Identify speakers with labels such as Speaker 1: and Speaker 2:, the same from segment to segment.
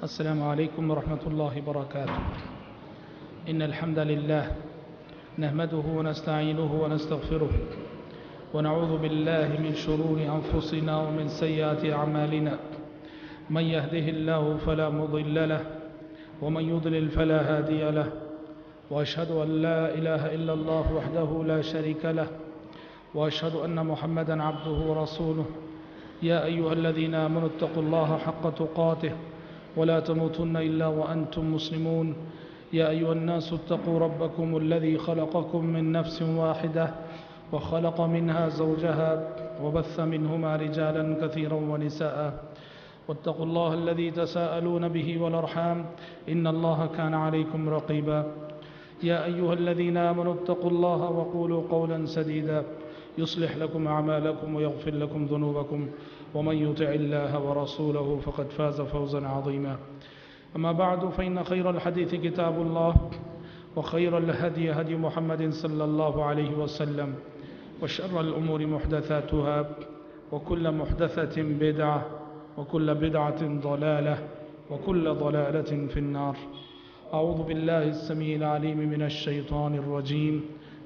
Speaker 1: السلام عليكم ورحمة الله وبركاته. إن الحمد لله نحمده ونستعينه ونستغفره ونعوذ بالله من شرور أنفسنا ومن سيئات أعمالنا. من يهده الله فلا مضل له ومن يضلل فلا هادي له، وأشهد أن لا إله إلا الله وحده لا شريك له، وأشهد أن محمدا عبده ورسوله. يا أيها الذين آمنوا اتقوا الله حق تقاته ولا تموتن إلا وأنتم مسلمون. يا أيها الناس اتقوا ربكم الذي خلقكم من نفس واحدة وخلق منها زوجها وبث منهما رجالا كثيرا ونساء. واتقوا الله الذي تساءلون به والأرحام إن الله كان عليكم رقيبا. يا أيها الذين آمنوا اتقوا الله وقولوا قولا سديدا يصلح لكم أعمالكم ويغفر لكم ذنوبكم، ومن يطع الله ورسوله فقد فاز فوزا عظيما. أما بعد فإن خير الحديث كتاب الله، وخير الهدي هدي محمد صلى الله عليه وسلم، وشر الأمور محدثاتها، وكل محدثة بدعة، وكل بدعة ضلالة، وكل ضلالة في النار. أعوذ بالله السميع العليم من الشيطان الرجيم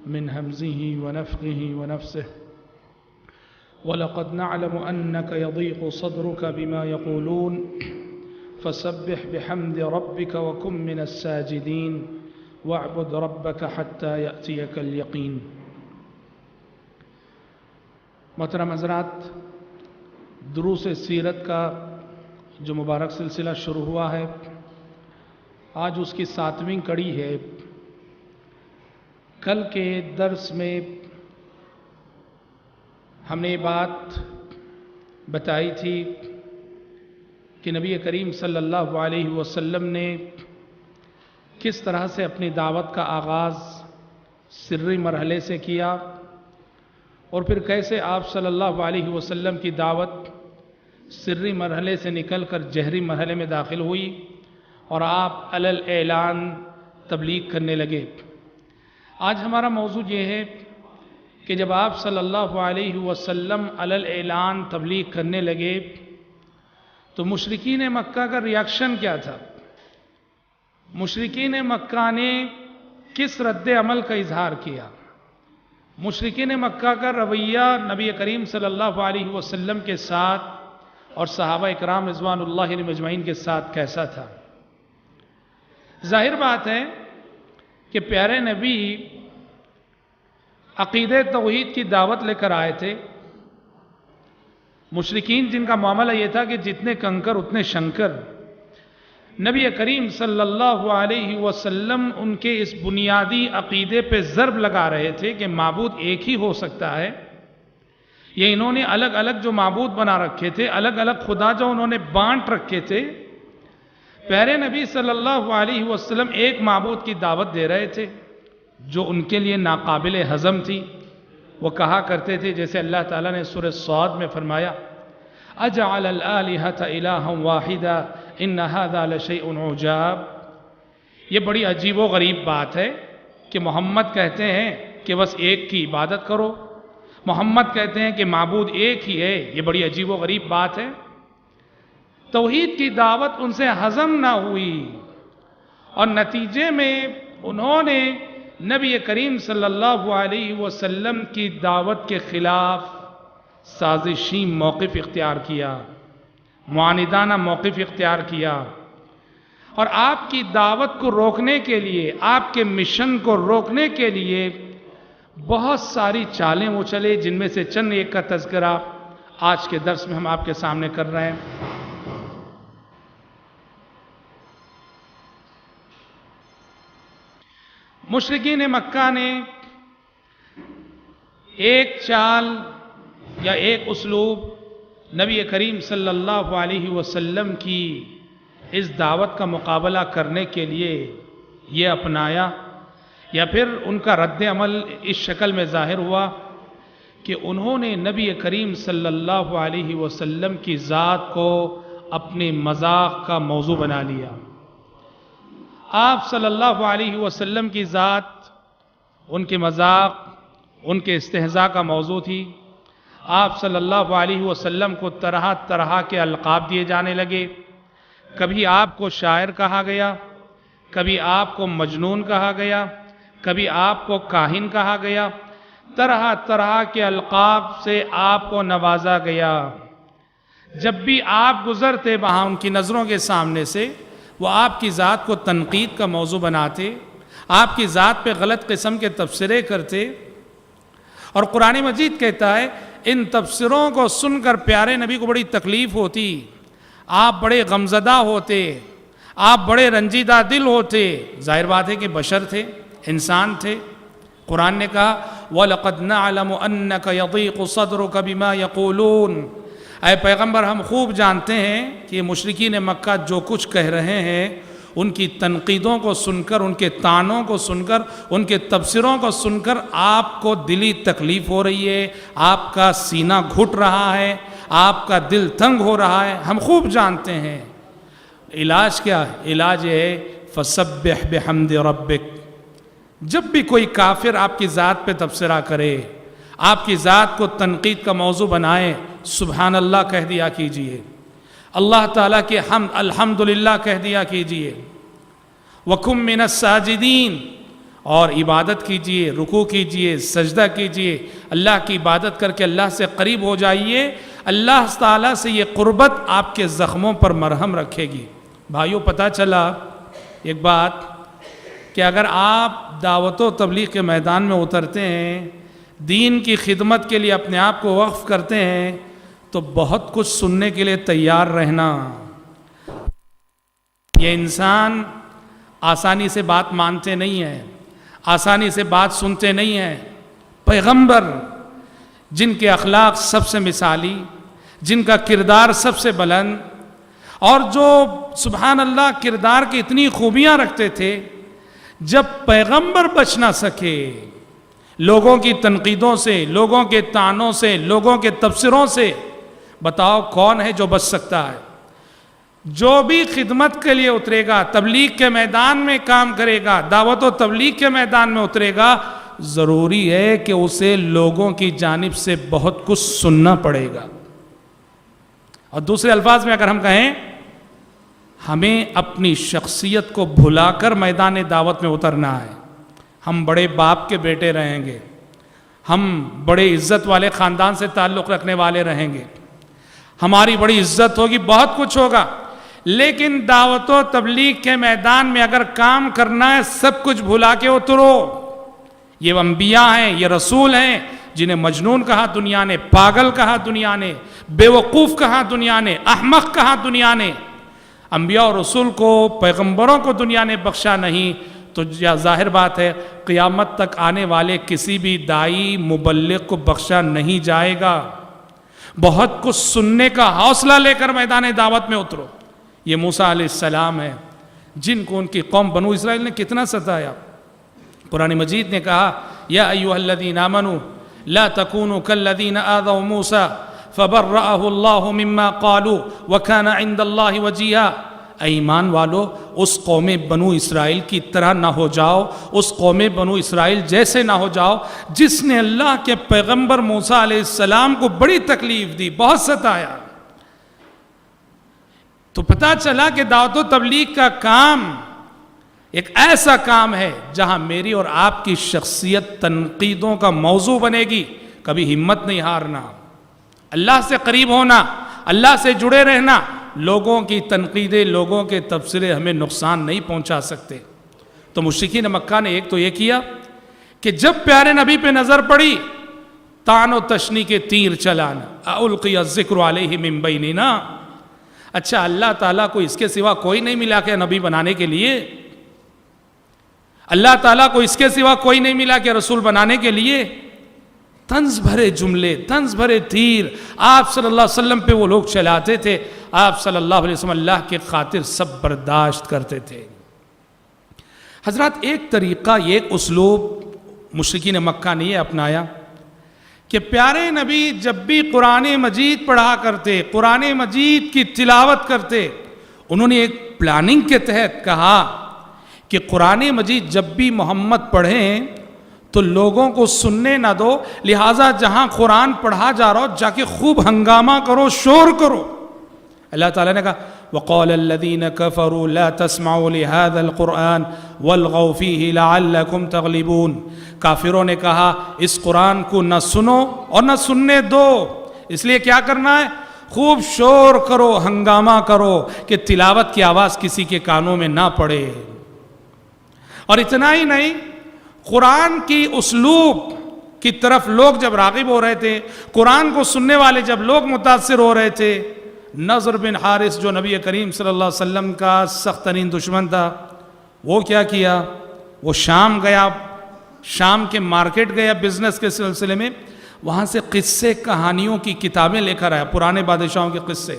Speaker 1: من همزه ونفخه ونفسه. ولقد نعلم أنك يضيق صدرك بما يقولون فسبح بحمد ربك وكن من الساجدين واعبد ربك حتى يأتيك اليقين. محترم حضرات، دروس سیرت کا جو مبارک سلسلہ شروع ہوا ہے، آج اس کی 7ویں کڑی ہے. کل کے درس میں ہم نے یہ بات بتائی تھی کہ نبی کریم صلی اللہ علیہ وسلم نے کس طرح سے اپنی دعوت کا آغاز سری مرحلے سے کیا، اور پھر کیسے آپ صلی اللہ علیہ وسلم کی دعوت سری مرحلے سے نکل کر جہری مرحلے میں داخل ہوئی اور آپ علی الاعلان تبلیغ کرنے لگے. آج ہمارا موضوع یہ ہے کہ جب آپ صلی اللہ علیہ وسلم علی الاعلان تبلیغ کرنے لگے تو مشرکین مکہ کا ریاکشن کیا تھا، مشرکین مکہ نے کس رد عمل کا اظہار کیا. مشرکین مکہ کا رویہ نبی کریم صلی اللہ علیہ وسلم کے ساتھ اور صحابہ اکرام رضوان اللہ علیہم اجمعین کے ساتھ کیسا تھا؟ ظاہر بات ہے کہ پیارے نبی عقیدہ توحید کی دعوت لے کر آئے تھے. مشرکین جن کا معاملہ یہ تھا کہ جتنے کنکر اتنے شنکر، نبی کریم صلی اللہ علیہ وسلم ان کے اس بنیادی عقیدے پہ ضرب لگا رہے تھے کہ معبود ایک ہی ہو سکتا ہے. یہ انہوں نے الگ الگ جو معبود بنا رکھے تھے، الگ الگ خدا جو انہوں نے بانٹ رکھے تھے، پیارے نبی صلی اللہ علیہ وسلم ایک معبود کی دعوت دے رہے تھے جو ان کے لیے ناقابل ہضم تھی. وہ کہا کرتے تھے، جیسے اللہ تعالیٰ نے سورہ صاد میں فرمایا، اجعل الآلہۃ الہا واحدا ان ھذا لشیء عجاب. یہ بڑی عجیب و غریب بات ہے کہ محمد کہتے ہیں کہ بس ایک کی عبادت کرو، محمد کہتے ہیں کہ معبود ایک ہی ہے. یہ بڑی عجیب و غریب بات ہے. توحید کی دعوت ان سے ہضم نہ ہوئی اور نتیجے میں انہوں نے نبی کریم صلی اللہ علیہ وسلم کی دعوت کے خلاف سازشی موقف اختیار کیا، معاندانہ موقف اختیار کیا، اور آپ کی دعوت کو روکنے کے لیے، آپ کے مشن کو روکنے کے لیے بہت ساری چالیں وہ چلے، جن میں سے چند ایک کا تذکرہ آج کے درس میں ہم آپ کے سامنے کر رہے ہیں. مشرکین مکہ نے ایک چال یا ایک اسلوب نبی کریم صلی اللہ علیہ وسلم کی اس دعوت کا مقابلہ کرنے کے لیے یہ اپنایا، یا پھر ان کا رد عمل اس شکل میں ظاہر ہوا کہ انہوں نے نبی کریم صلی اللہ علیہ وسلم کی ذات کو اپنے مذاق کا موضوع بنا لیا. آپ صلی اللہ علیہ وسلم کی ذات ان کے مذاق، ان کے استہزاء کا موضوع تھی. آپ صلی اللہ علیہ وسلم کو طرح طرح کے القاب دیے جانے لگے. کبھی آپ کو شاعر کہا گیا، کبھی آپ کو مجنون کہا گیا، کبھی آپ کو کاہن کہا گیا، طرح طرح کے القاب سے آپ کو نوازا گیا۔ جب بھی آپ گزرتے وہاں ان کی نظروں کے سامنے سے، وہ آپ کی ذات کو تنقید کا موضوع بناتے، آپ کی ذات پہ غلط قسم کے تبصرے کرتے۔ اور قرآن مجید کہتا ہے ان تبصروں کو سن کر پیارے نبی کو بڑی تکلیف ہوتی، آپ بڑے غمزدہ ہوتے، آپ بڑے رنجیدہ دل ہوتے۔ ظاہر بات ہے کہ بشر تھے، انسان تھے۔ قرآن نے کہا وَلَقَدْ نَعْلَمُ أَنَّكَ يَضِيقُ صَدْرُكَ بِمَا يَقُولُونَ، اے پیغمبر ہم خوب جانتے ہیں کہ مشرکین مکہ جو کچھ کہہ رہے ہیں، ان کی تنقیدوں کو سن کر، ان کے طعنوں کو سن کر، ان کے تبصروں کو سن کر آپ کو دلی تکلیف ہو رہی ہے، آپ کا سینہ گھٹ رہا ہے، آپ کا دل تنگ ہو رہا ہے، ہم خوب جانتے ہیں۔ علاج کیا ہے؟ علاج یہ ہے فَسَبِّحْ بِحَمْدِ رَبِّكَ۔ جب بھی کوئی کافر آپ کی ذات پہ تبصرہ کرے، آپ کی ذات کو تنقید کا موضوع بنائے، سبحان اللہ کہہ دیا کیجئے، اللہ تعالیٰ کے حمد الحمدللہ کہہ دیا کیجئے، وَكُن مِّنَ السَّاجِدِينَ، اور عبادت کیجئے، رکوع کیجئے، سجدہ کیجئے، اللہ کی عبادت کر کے اللہ سے قریب ہو جائیے۔ اللہ تعالیٰ سے یہ قربت آپ کے زخموں پر مرہم رکھے گی۔ بھائیوں، پتہ چلا ایک بات کہ اگر آپ دعوت و تبلیغ کے میدان میں اترتے ہیں، دین کی خدمت کے لیے اپنے آپ کو وقف کرتے ہیں، تو بہت کچھ سننے کے لیے تیار رہنا۔ یہ انسان آسانی سے بات مانتے نہیں ہیں، آسانی سے بات سنتے نہیں ہیں۔ پیغمبر جن کے اخلاق سب سے مثالی، جن کا کردار سب سے بلند، اور جو سبحان اللہ کردار کی اتنی خوبیاں رکھتے تھے، جب پیغمبر بچ نہ سکے لوگوں کی تنقیدوں سے، لوگوں کے طعنوں سے، لوگوں کے تبصروں سے، بتاؤ کون ہے جو بچ سکتا ہے؟ جو بھی خدمت کے لیے اترے گا، تبلیغ کے میدان میں کام کرے گا، دعوت و تبلیغ کے میدان میں اترے گا، ضروری ہے کہ اسے لوگوں کی جانب سے بہت کچھ سننا پڑے گا۔ اور دوسرے الفاظ میں اگر ہم کہیں، ہمیں اپنی شخصیت کو بھلا کر میدان دعوت میں اترنا ہے۔ ہم بڑے باپ کے بیٹے رہیں گے، ہم بڑے عزت والے خاندان سے تعلق رکھنے والے رہیں گے، ہماری بڑی عزت ہوگی، بہت کچھ ہوگا، لیکن دعوت و تبلیغ کے میدان میں اگر کام کرنا ہے، سب کچھ بھلا کے اترو۔ یہ انبیاء ہیں، یہ رسول ہیں، جنہیں مجنون کہا دنیا نے، پاگل کہا دنیا نے، بے وقوف کہا دنیا نے، احمق کہا دنیا نے۔ انبیاء اور رسول کو، پیغمبروں کو دنیا نے بخشا نہیں، تو ظاہر بات ہے قیامت تک آنے والے کسی بھی داعی مبلغ کو بخشا نہیں جائے گا۔ بہت کچھ سننے کا حوصلہ لے کر میدان دعوت میں اترو۔ یہ موسیٰ علیہ السلام ہے، جن کو ان کی قوم بنو اسرائیل نے کتنا ستایا۔ قرآن مجید نے کہا یا ایھا الذین آمنوا لا تکونوا کالذین آذوا موسیٰ فبرأہ اللہ مما قالوا وکان عند اللہ وجیہا۔ اے ایمان والو، اس قوم بنو اسرائیل کی طرح نہ ہو جاؤ، اس قوم بنو اسرائیل جیسے نہ ہو جاؤ جس نے اللہ کے پیغمبر موسیٰ علیہ السلام کو بڑی تکلیف دی، بہت ستایا۔ تو پتہ چلا کہ دعوت و تبلیغ کا کام ایک ایسا کام ہے جہاں میری اور آپ کی شخصیت تنقیدوں کا موضوع بنے گی۔ کبھی ہمت نہیں ہارنا، اللہ سے قریب ہونا، اللہ سے جڑے رہنا۔ لوگوں کی تنقیدیں، لوگوں کے تبصرے ہمیں نقصان نہیں پہنچا سکتے۔ تو مشرکین مکہ نے ایک تو یہ کیا کہ جب پیارے نبی پہ نظر پڑی، طعن و تشنی کے تیر چلانا، اَأُلْقِيَ الذِّكْرُ عَلَيْهِ مِن بَيْنِنَا۔ اچھا، اللہ تعالیٰ کو اس کے سوا کوئی نہیں ملا کہ نبی بنانے کے لیے؟ اللہ تعالیٰ کو اس کے سوا کوئی نہیں ملا کہ رسول بنانے کے لیے؟ طنز بھرے جملے، طنز بھرے تیر آپ صلی اللہ علیہ وسلم پہ وہ لوگ چلاتے تھے۔ آپ صلی اللہ علیہ وسلم اللہ کی خاطر سب برداشت کرتے تھے۔ حضرات، ایک طریقہ، ایک اسلوب مشرکین مکہ نے یہ اپنایا کہ پیارے نبی جب بھی قرآن مجید پڑھا کرتے، قرآن مجید کی تلاوت کرتے، انہوں نے ایک پلاننگ کے تحت کہا کہ قرآن مجید جب بھی محمد پڑھیں تو لوگوں کو سننے نہ دو، لہٰذا جہاں قرآن پڑھا جا رہا ہو جا کے خوب ہنگامہ کرو، شور کرو۔ اللہ تعالیٰ نے کہا وقال الذين كفروا لا تسمعوا لهذا القرآن والغوا فيه لعلكم تغلبون. کافروں نے کہا اس قرآن کو نہ سنو اور نہ سننے دو، اس لیے کیا کرنا ہے؟ خوب شور کرو، ہنگامہ کرو کہ تلاوت کی آواز کسی کے کانوں میں نہ پڑے. اور اتنا ہی نہیں، قرآن کی اسلوب کی طرف لوگ جب راغب ہو رہے تھے، قرآن کو سننے والے جب لوگ متاثر ہو رہے تھے، نضر بن حارث جو نبی کریم صلی اللہ علیہ وسلم کا سخت ترین دشمن تھا، وہ کیا کیا؟ وہ شام گیا، شام کے مارکیٹ گیا بزنس کے سلسلے میں، وہاں سے قصے کہانیوں کی کتابیں لے کر آیا، پرانے بادشاہوں کے قصے،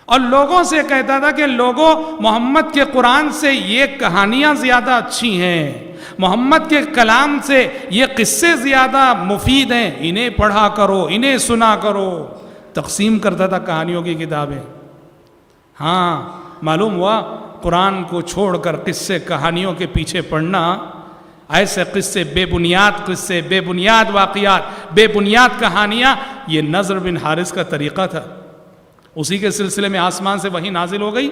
Speaker 1: اور لوگوں سے کہتا تھا کہ لوگوں، محمد کے قرآن سے یہ کہانیاں زیادہ اچھی ہیں، محمد کے کلام سے یہ قصے زیادہ مفید ہیں، انہیں پڑھا کرو، انہیں سنا کرو. تقسیم کرتا تھا کہانیوں کی کتابیں. ہاں، معلوم ہوا قرآن کو چھوڑ کر قصے کہانیوں کے پیچھے پڑھنا، ایسے قصے، بے بنیاد واقعات، بے بنیاد کہانیاں، یہ نضر بن حارث کا طریقہ تھا. اسی کے سلسلے میں آسمان سے وحی نازل ہو گئی.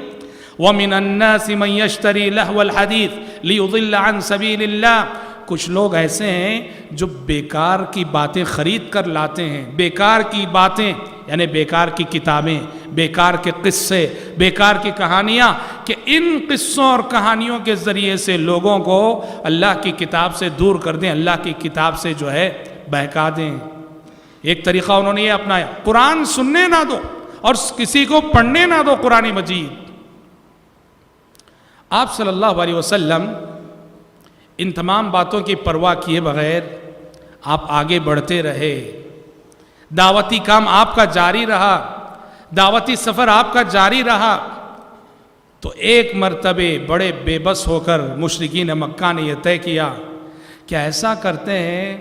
Speaker 1: وَمِنَ النَّاسِ مَن يَشْتَرِي لَهْوَ الْحَدِيثِ لِيُضِلَّ عَن سَبِيلِ اللَّهِ. کچھ لوگ ایسے ہیں جو بیکار کی باتیں خرید کر لاتے ہیں، بیکار کی باتیں یعنی بیکار کی کتابیں، بیکار کے قصے، بیکار کی کہانیاں، کہ ان قصوں اور کہانیوں کے ذریعے سے لوگوں کو اللہ کی کتاب سے دور کر دیں، اللہ کی کتاب سے جو ہے بہکا دیں. ایک طریقہ انہوں نے یہ اپنایا، قرآن سننے نہ دو اور کسی کو پڑھنے نہ دو قرآن مجید. آپ صلی اللہ علیہ وسلم ان تمام باتوں کی پرواہ کیے بغیر آپ آگے بڑھتے رہے. دعوتی کام آپ کا جاری رہا، دعوتی سفر آپ کا جاری رہا. تو ایک مرتبہ بڑے بے بس ہو کر مشرکین مکہ نے یہ طے کیا کہ ایسا کرتے ہیں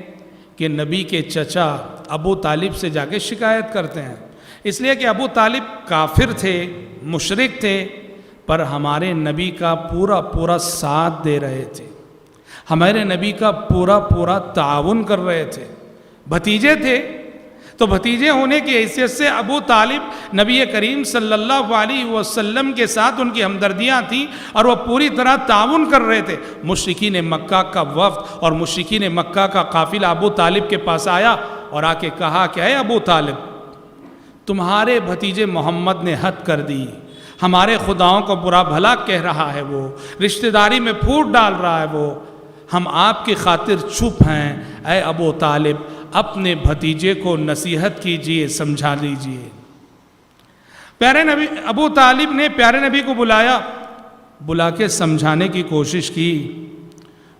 Speaker 1: کہ نبی کے چچا ابو طالب سے جا کے شکایت کرتے ہیں. اس لیے کہ ابو طالب کافر تھے، مشرک تھے، پر ہمارے نبی کا پورا ساتھ دے رہے تھے، ہمارے نبی کا پورا تعاون کر رہے تھے. بھتیجے تھے تو بھتیجے ہونے کی حیثیت سے ابو طالب نبی کریم صلی اللہ علیہ وسلم کے ساتھ ان کی ہمدردیاں تھیں اور وہ پوری طرح تعاون کر رہے تھے. مشرکین مکہ کا وفد اور مشرکین مکہ کا قافلہ ابو طالب کے پاس آیا اور آ کے کہا کہ اے ابو طالب، تمہارے بھتیجے محمد نے حد کر دی، ہمارے خداؤں کو برا بھلا کہہ رہا ہے، وہ رشتہ داری میں پھوٹ ڈال رہا ہے، وہ ہم آپ کی خاطر چپ ہیں. اے ابو طالب، اپنے بھتیجے کو نصیحت کیجئے، سمجھا لیجئے. پیارے نبی ابو طالب نے پیارے نبی کو بلا کے سمجھانے کی کوشش کی.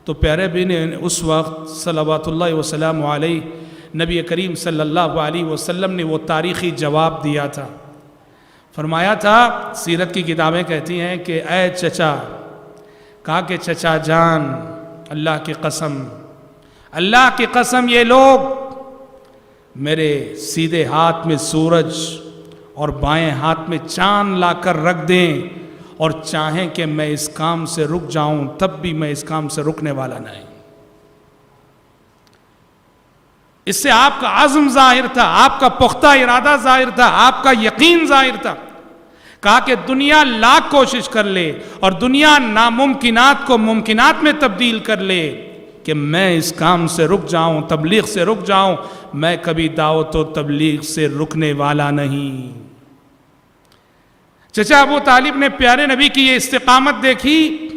Speaker 1: تو پیارے نبی نے اس وقت صلوات اللہ وسلام علیہ، نبی کریم صلی اللہ علیہ وسلم نے وہ تاریخی جواب دیا تھا. فرمایا تھا، سیرت کی کتابیں کہتی ہیں کہ اے چچا، کہا کہ چچا جان، اللہ کی قسم یہ لوگ میرے سیدھے ہاتھ میں سورج اور بائیں ہاتھ میں چاند لا کر رکھ دیں اور چاہیں کہ میں اس کام سے رک جاؤں، تب بھی میں اس کام سے رکنے والا نہیں. اس سے آپ کا عزم ظاہر تھا، آپ کا پختہ ارادہ ظاہر تھا، آپ کا یقین ظاہر تھا. کہا کہ دنیا لاکھ کوشش کر لے اور دنیا ناممکنات کو ممکنات میں تبدیل کر لے کہ میں اس کام سے رک جاؤں، تبلیغ سے رک جاؤں، میں کبھی دعوت و تبلیغ سے رکنے والا نہیں. چچا ابو طالب نے پیارے نبی کی یہ استقامت دیکھی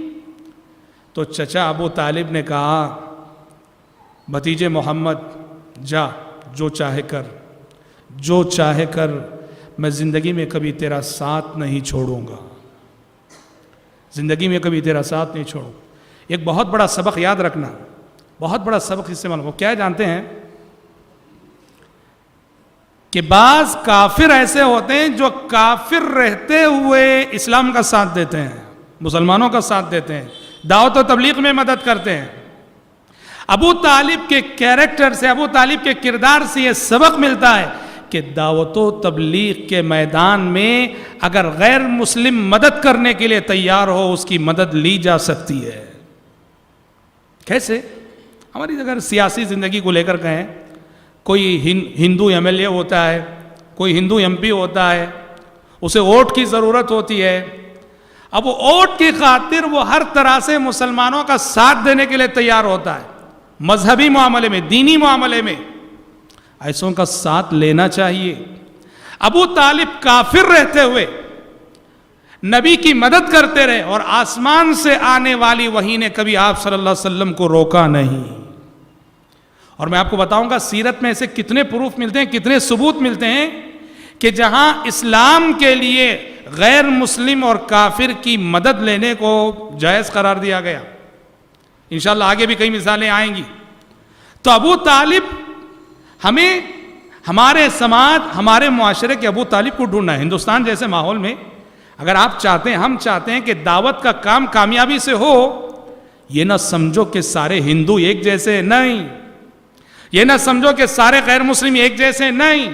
Speaker 1: تو چچا ابو طالب نے کہا، بھتیجے محمد جا، جو چاہے کر، میں زندگی میں کبھی تیرا ساتھ نہیں چھوڑوں گا، زندگی میں کبھی تیرا ساتھ نہیں چھوڑوں. ایک بہت بڑا سبق یاد رکھنا، بہت بڑا سبق اس سے معلوم ہو. کیا جانتے ہیں کہ بعض کافر ایسے ہوتے ہیں جو کافر رہتے ہوئے اسلام کا ساتھ دیتے ہیں، مسلمانوں کا ساتھ دیتے ہیں، دعوت و تبلیغ میں مدد کرتے ہیں. ابو طالب کے کیریکٹر سے، ابو طالب کے کردار سے یہ سبق ملتا ہے کہ دعوت و تبلیغ کے میدان میں اگر غیر مسلم مدد کرنے کے لیے تیار ہو، اس کی مدد لی جا سکتی ہے. کیسے؟ ہماری اگر سیاسی زندگی کو لے کر کہیں، کوئی ہندو ایم ایل اے ہوتا ہے، کوئی ہندو ایم پی ہوتا ہے، اسے ووٹ کی ضرورت ہوتی ہے. اب وہ ووٹ کی خاطر وہ ہر طرح سے مسلمانوں کا ساتھ دینے کے لیے تیار ہوتا ہے, مذہبی معاملے میں, دینی معاملے میں. ایسوں کا ساتھ لینا چاہیے. ابو طالب کافر رہتے ہوئے نبی کی مدد کرتے رہے, اور آسمان سے آنے والی وحی نے کبھی آپ صلی اللہ علیہ وسلم کو روکا نہیں. اور میں آپ کو بتاؤں گا سیرت میں ایسے کتنے پروف ملتے ہیں, کتنے ثبوت ملتے ہیں کہ جہاں اسلام کے لیے غیر مسلم اور کافر کی مدد لینے کو جائز قرار دیا گیا. انشاءاللہ آگے بھی کئی مثالیں آئیں گی. تو ابو طالب, ہمیں ہمارے سماج, ہمارے معاشرے کے ابو طالب کو ڈھونڈنا ہے. ہندوستان جیسے ماحول میں اگر آپ چاہتے ہیں, ہم چاہتے ہیں کہ دعوت کا کام کامیابی سے ہو, یہ نہ سمجھو کہ سارے ہندو ایک جیسے, نہیں. یہ نہ سمجھو کہ سارے غیر مسلم ایک جیسے, نہیں.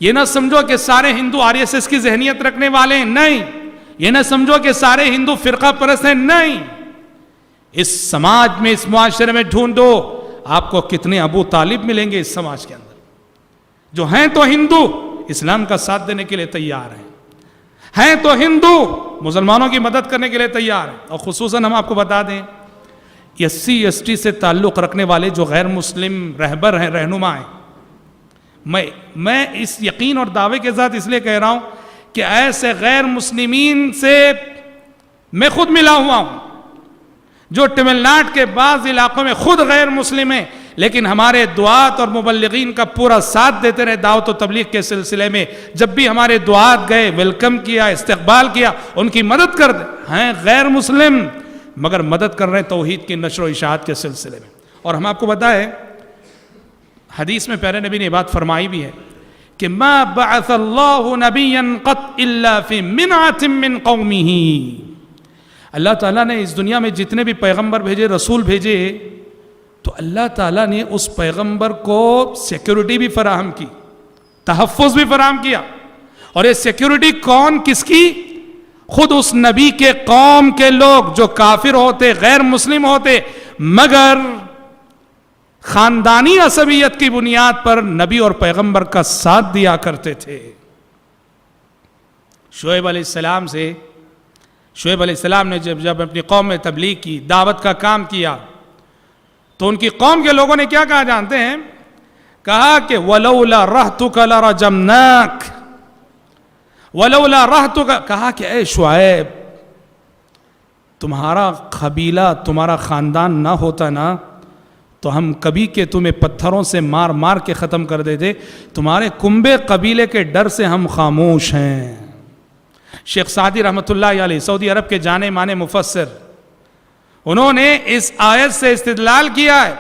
Speaker 1: یہ نہ سمجھو کہ سارے ہندو آر ایس ایس کی ذہنیت رکھنے والے ہیں, نہیں. یہ نہ سمجھو کہ سارے ہندو فرقہ پرست ہیں, نہیں. اس سماج میں, اس معاشرے میں ڈھونڈو, آپ کو کتنے ابو طالب ملیں گے اس سماج کے اندر, جو ہیں تو ہندو اسلام کا ساتھ دینے کے لیے تیار ہیں تو ہندو مسلمانوں کی مدد کرنے کے لیے تیار ہیں. اور خصوصاً ہم آپ کو بتا دیں, SC/ST سے تعلق رکھنے والے جو غیر مسلم رہبر ہیں, رہنما ہیں, میں اس یقین اور دعوے کے ساتھ اس لیے کہہ رہا ہوں کہ ایسے غیر مسلمین سے میں خود ملا ہوا ہوں جو تمل ناڈو کے بعض علاقوں میں خود غیر مسلم ہیں, لیکن ہمارے دعات اور مبلغین کا پورا ساتھ دیتے رہے دعوت و تبلیغ کے سلسلے میں. جب بھی ہمارے دعات گئے, ویلکم کیا, استقبال کیا, ان کی مدد کر دیں. ہیں غیر مسلم مگر مدد کر رہے ہیں توحید کی نشر و اشاعت کے سلسلے میں. اور ہم آپ کو بتائیں, حدیث میں پیارے نبی نے بات فرمائی بھی ہے کہ ما بعث اللہ نبیا قط الا فی منعۃ من قومہ. اللہ تعالیٰ نے اس دنیا میں جتنے بھی پیغمبر بھیجے, رسول بھیجے, تو اللہ تعالیٰ نے اس پیغمبر کو سیکیورٹی بھی فراہم کی, تحفظ بھی فراہم کیا. اور یہ سیکیورٹی کون, کس کی؟ خود اس نبی کے قوم کے لوگ جو کافر ہوتے, غیر مسلم ہوتے, مگر خاندانی عصبیت کی بنیاد پر نبی اور پیغمبر کا ساتھ دیا کرتے تھے. شعیب علیہ السلام نے جب اپنی قوم میں تبلیغ کی, دعوت کا کام کیا, تو ان کی قوم کے لوگوں نے کیا کہا جانتے ہیں؟ کہا کہ وَلَوْلَا رَحْتُكَ لَرَجَمْنَاكَ, وَلَوْلَا رَحْتُكَ, کہا کہ اے شعیب, تمہارا قبیلہ, تمہارا خاندان نہ ہوتا نا تو ہم کبھی کہ تمہیں پتھروں سے مار مار کے ختم کر دیتے. تمہارے کنبے قبیلے کے ڈر سے ہم خاموش ہیں. شیخ سعدی رحمۃ اللہ علیہ, سعودی عرب کے جانے مانے مفسر, انہوں نے اس آیت سے استدلال کیا ہے.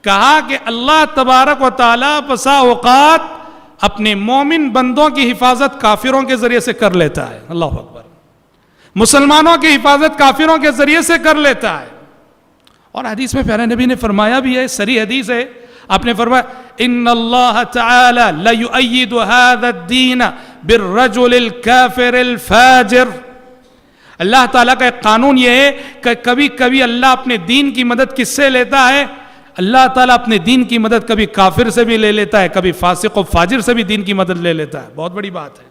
Speaker 1: کہا کہ اللہ تبارک و تعالیٰ بسا اوقات اپنے مومن بندوں کی حفاظت کافروں کے ذریعے سے کر لیتا ہے. اللہ اکبر. مسلمانوں کی حفاظت کافروں کے ذریعے سے کر لیتا ہے. اور حدیث میں پیارے نبی نے فرمایا بھی ہے, صریح حدیث ہے, آپ نے فرمایا ان اللہ تعالی لیؤید ھذا الدین بالرجل الکافر الفاجر. اللہ تعالیٰ کا ایک قانون یہ ہے کہ کبھی کبھی اللہ اپنے دین کی مدد کس سے لیتا ہے؟ اللہ تعالیٰ اپنے دین کی مدد کبھی کافر سے بھی لے لیتا ہے, کبھی فاسق و فاجر سے بھی دین کی مدد لے لیتا ہے. بہت بڑی بات ہے.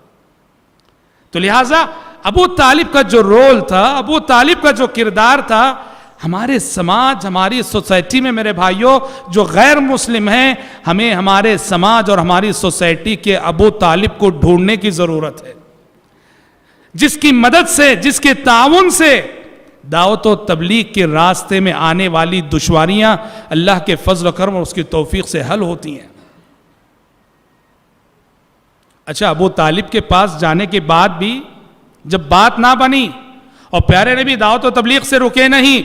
Speaker 1: تو لہٰذا ابو طالب کا جو رول تھا, ابو طالب کا جو کردار تھا, ہمارے سماج, ہماری سوسائٹی میں میرے بھائیوں جو غیر مسلم ہیں, ہمیں ہمارے سماج اور ہماری سوسائٹی کے ابو طالب کو ڈھونڈنے کی ضرورت ہے, جس کی مدد سے, جس کے تعاون سے دعوت و تبلیغ کے راستے میں آنے والی دشواریاں اللہ کے فضل و کرم اور اس کی توفیق سے حل ہوتی ہیں. اچھا, ابو طالب کے پاس جانے کے بعد بھی جب بات نہ بنی اور پیارے نبی دعوت و تبلیغ سے رکے نہیں,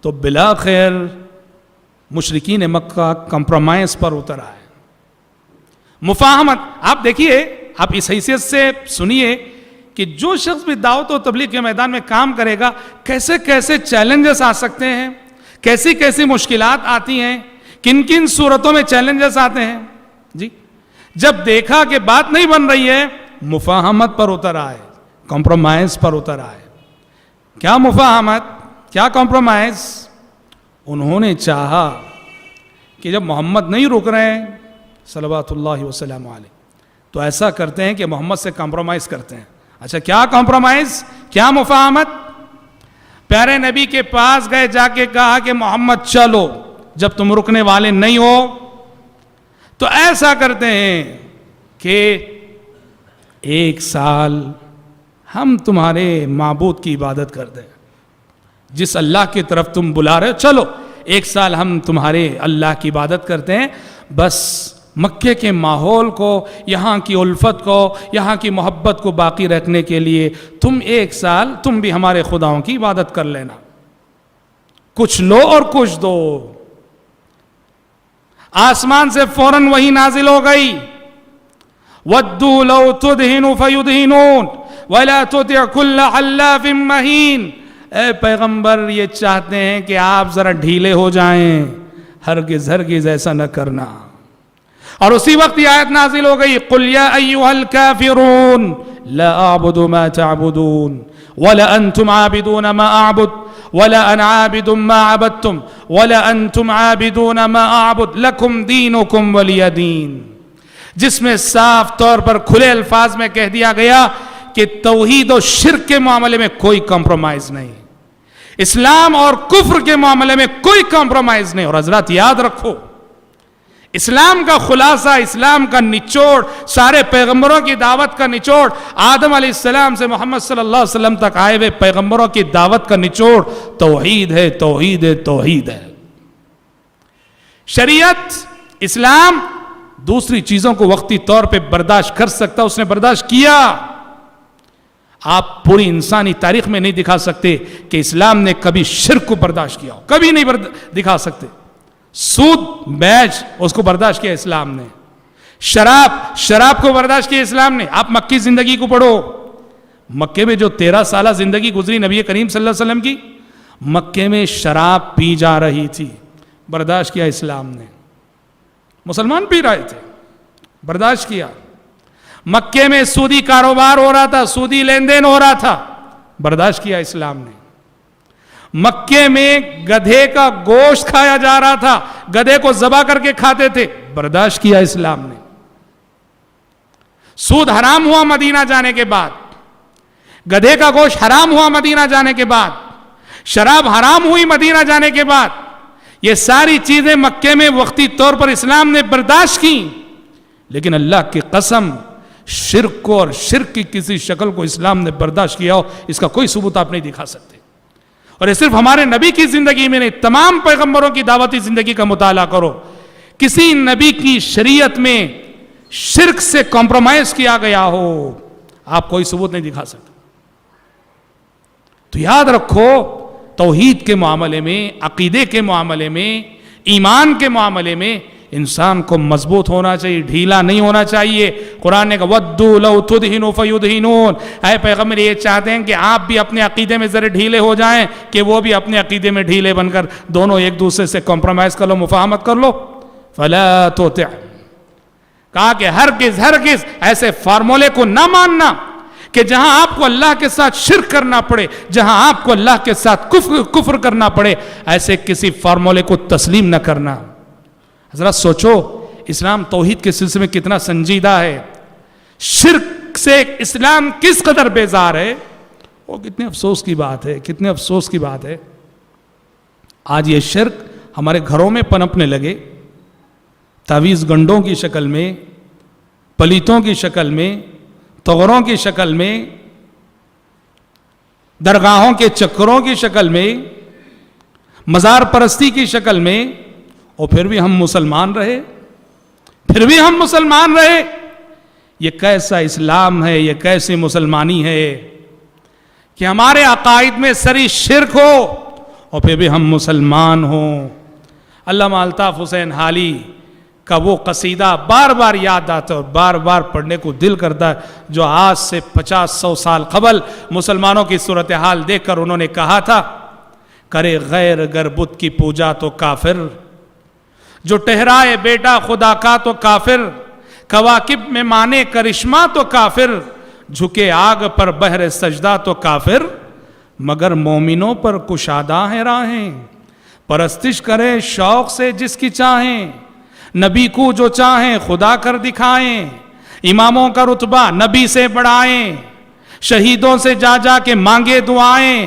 Speaker 1: تو بلاخر مشرکین مکہ کمپرومائز پر اتر آئے. مفاہمت, آپ دیکھیے, آپ اس حیثیت سے سنیے کہ جو شخص بھی دعوت و تبلیغ کے میدان میں کام کرے گا, کیسے کیسے چیلنجز آ سکتے ہیں, کیسی کیسی مشکلات آتی ہیں, کن کن صورتوں میں چیلنجز آتے ہیں. جی, جب دیکھا کہ بات نہیں بن رہی ہے, مفاہمت پر اتر آئے, کمپرومائز پر اتر آئے. کیا مفاہمت, کیا کمپرومائز؟ انہوں نے چاہا کہ جب محمد نہیں رک رہے ہیں صلوات اللہ وسلم علیہ, تو ایسا کرتے ہیں کہ محمد سے کمپرومائز کرتے ہیں. اچھا کیا کمپرومائز, کیا مفاہمت؟ پیارے نبی کے پاس گئے, جا کے کہا کہ محمد چلو, جب تم رکنے والے نہیں ہو تو ایسا کرتے ہیں کہ 1 سال ہم تمہارے معبود کی عبادت کرتے ہیں, جس اللہ کی طرف تم بلا رہے ہو, چلو 1 سال ہم تمہارے اللہ کی عبادت کرتے ہیں. بس مکے کے ماحول کو, یہاں کی الفت کو, یہاں کی محبت کو باقی رکھنے کے لیے تم 1 سال تم بھی ہمارے خداؤں کی عبادت کر لینا, کچھ لو اور کچھ دو. آسمان سے فوراً وہی نازل ہو گئی, وَدُّوا لَوْ تُدْهِنُ فَيُدْهِنُونَ وَلَا تُطِعْ كُلَّ حَلَّافٍ مَّهِينٍ. اے پیغمبر یہ چاہتے ہیں کہ آپ ذرا ڈھیلے ہو جائیں, ہرگز ایسا نہ کرنا. اور اسی وقت یہ آیت نازل ہو گئی, قُلْ يَا أَيُّهَا الْكَافِرُونَ لَا أَعْبُدُ مَا تَعْبُدُونَ وَلَا أَنْتُمْ عَابِدُونَ مَا أَعْبُدُ وَلَا أَنَا عَابِدٌ مَا عَبَدتُّمْ وَلَا أَنْتُمْ عَابِدُونَ مَا أَعْبُدُ لَكُمْ دِينُكُمْ وَلِيَ دِينِ. جس میں صاف طور پر کھلے الفاظ میں کہہ دیا گیا کہ توحید و شرک کے معاملے میں کوئی کمپرومائز نہیں, اسلام اور کفر کے معاملے میں کوئی کمپرومائز نہیں. اور حضرات یاد رکھو, اسلام کا خلاصہ, اسلام کا نچوڑ, سارے پیغمبروں کی دعوت کا نچوڑ, آدم علیہ السلام سے محمد صلی اللہ علیہ وسلم تک آئے ہوئے پیغمبروں کی دعوت کا نچوڑ توحید ہے, توحید ہے, توحید ہے. شریعت, اسلام دوسری چیزوں کو وقتی طور پہ برداشت کر سکتا, اس نے برداشت کیا. آپ پوری انسانی تاریخ میں نہیں دکھا سکتے کہ اسلام نے کبھی شرک کو برداشت کیا ہو, کبھی نہیں دکھا سکتے. سود, بیچ, اس کو برداشت کیا اسلام نے. شراب کو برداشت کیا اسلام نے. آپ مکی زندگی کو پڑھو, مکے میں جو 13 سالہ زندگی گزری نبی کریم صلی اللہ علیہ وسلم کی, مکے میں شراب پی جا رہی تھی, برداشت کیا اسلام نے. مسلمان پی رہے تھے, برداشت کیا. مکے میں سودی کاروبار ہو رہا تھا, سودی لین دین ہو رہا تھا, برداشت کیا اسلام نے. مکے میں گدھے کا گوشت کھایا جا رہا تھا, گدھے کو ذبح کر کے کھاتے تھے, برداشت کیا اسلام نے. سود حرام ہوا مدینہ جانے کے بعد, گدھے کا گوشت حرام ہوا مدینہ جانے کے بعد, شراب حرام ہوئی مدینہ جانے کے بعد. یہ ساری چیزیں مکے میں وقتی طور پر اسلام نے برداشت کی, لیکن اللہ کی قسم شرک کو اور شرک کی کسی شکل کو اسلام نے برداشت کیا ہو, اس کا کوئی ثبوت آپ نہیں دکھا سکتے. اور یہ صرف ہمارے نبی کی زندگی میں نہیں, تمام پیغمبروں کی دعوتی زندگی کا مطالعہ کرو, کسی نبی کی شریعت میں شرک سے کمپرومائز کیا گیا ہو, آپ کوئی ثبوت نہیں دکھا سکتے. تو یاد رکھو, توحید کے معاملے میں, عقیدے کے معاملے میں, ایمان کے معاملے میں انسان کو مضبوط ہونا چاہیے, ڈھیلا نہیں ہونا چاہیے. قرآن نے کہا وَدُّوا لَوْ تُدْهِنُوا فَيُدْهِنُونَ. اے پیغمبر یہ چاہتے ہیں کہ آپ بھی اپنے عقیدے میں ذرا ڈھیلے ہو جائیں کہ وہ بھی اپنے عقیدے میں ڈھیلے بن کر دونوں ایک دوسرے سے کمپرومائز کر لو, مفاہمت کر لو. فَلَا تُطِعْ, کہا کہ ہرگز ایسے فارمولے کو نہ ماننا کہ جہاں آپ کو اللہ کے ساتھ شرک کرنا پڑے, جہاں آپ کو اللہ کے ساتھ کفر کرنا پڑے, ایسے کسی فارمولے کو تسلیم نہ کرنا. حضرات سوچو, اسلام توحید کے سلسلے میں کتنا سنجیدہ ہے, شرک سے اسلام کس قدر بیزار ہے. وہ کتنے افسوس کی بات ہے, کتنے افسوس کی بات ہے. آج یہ شرک ہمارے گھروں میں پنپنے لگے, تعویذ گنڈوں کی شکل میں, پلیتوں کی شکل میں, تغروں کی شکل میں, درگاہوں کے چکروں کی شکل میں, مزار پرستی کی شکل میں, اور پھر بھی ہم مسلمان رہے. یہ کیسا اسلام ہے, یہ کیسی مسلمانی ہے کہ ہمارے عقائد میں سری شرک ہو اور پھر بھی ہم مسلمان ہوں. علامہ الطاف حسین حالی کا وہ قصیدہ بار بار یاد آتا ہے اور بار بار پڑھنے کو دل کرتا ہے, جو آج سے 50-100 سال قبل مسلمانوں کی صورتحال دیکھ کر انہوں نے کہا تھا, کرے غیر گر بت کی پوجا تو کافر, جو ٹہرائے بیٹا خدا کا تو کافر, کواکب میں مانے کرشمہ تو کافر, جھکے آگ پر بہر سجدہ تو کافر, مگر مومنوں پر کشادہ ہیں راہیں, پرستش کریں شوق سے جس کی چاہیں, نبی کو جو چاہیں خدا کر دکھائیں, اماموں کا رتبہ نبی سے بڑھائیں، شہیدوں سے جا جا کے مانگے دعائیں،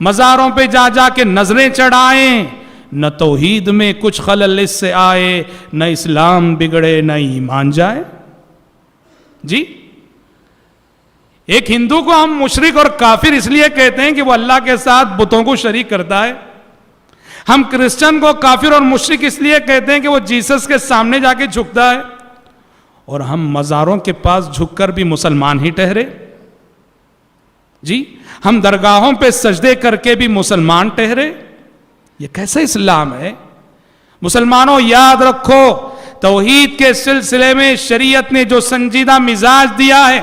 Speaker 1: مزاروں پہ جا جا کے نظریں چڑھائیں، نہ توحید میں کچھ خلل اس سے آئے، نہ اسلام بگڑے نہ ایمان جائے۔ جی ایک ہندو کو ہم مشرک اور کافر اس لیے کہتے ہیں کہ وہ اللہ کے ساتھ بتوں کو شریک کرتا ہے، ہم کرسچن کو کافر اور مشرک اس لیے کہتے ہیں کہ وہ جیسس کے سامنے جا کے جھکتا ہے، اور ہم مزاروں کے پاس جھک کر بھی مسلمان ہی ٹھہرے۔ جی ہم درگاہوں پہ سجدے کر کے بھی مسلمان ٹھہرے، یہ کیسا اسلام ہے؟ مسلمانوں یاد رکھو، توحید کے سلسلے میں شریعت نے جو سنجیدہ مزاج دیا ہے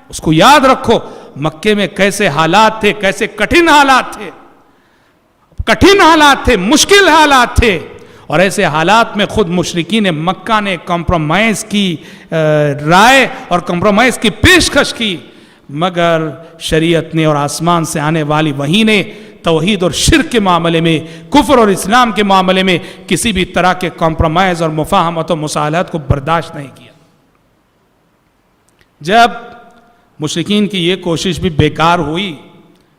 Speaker 1: اس کو یاد رکھو۔ مکے میں کیسے حالات تھے، کیسے کٹھن حالات تھے، مشکل حالات تھے، اور ایسے حالات میں خود مشرکین مکہ نے کمپرومائز کی رائے اور کمپرومائز کی پیشکش کی، مگر شریعت نے اور آسمان سے آنے والی وحی نے توحید اور شرک کے معاملے میں، کفر اور اسلام کے معاملے میں کسی بھی طرح کے کمپرومائز اور مفاہمت و مصالحت کو برداشت نہیں کیا۔ جب مشرکین کی یہ کوشش بھی بیکار ہوئی،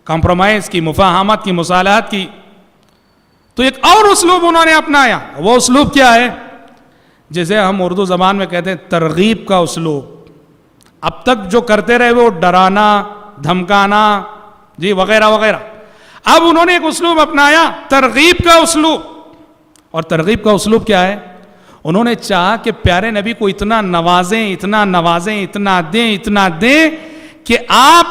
Speaker 1: کمپرومائز کی، مفاہمت کی، مصالحت کی، تو ایک اور اسلوب انہوں نے اپنایا۔ وہ اسلوب کیا ہے؟ جسے ہم اردو زبان میں کہتے ہیں ترغیب کا اسلوب۔ اب تک جو کرتے رہے وہ ڈرانا، دھمکانا، جی وغیرہ وغیرہ، اب انہوں نے ایک اسلوب اپنایا، ترغیب کا اسلوب۔ اور ترغیب کا اسلوب کیا ہے؟ انہوں نے چاہا کہ پیارے نبی کو اتنا نوازیں، اتنا دیں کہ آپ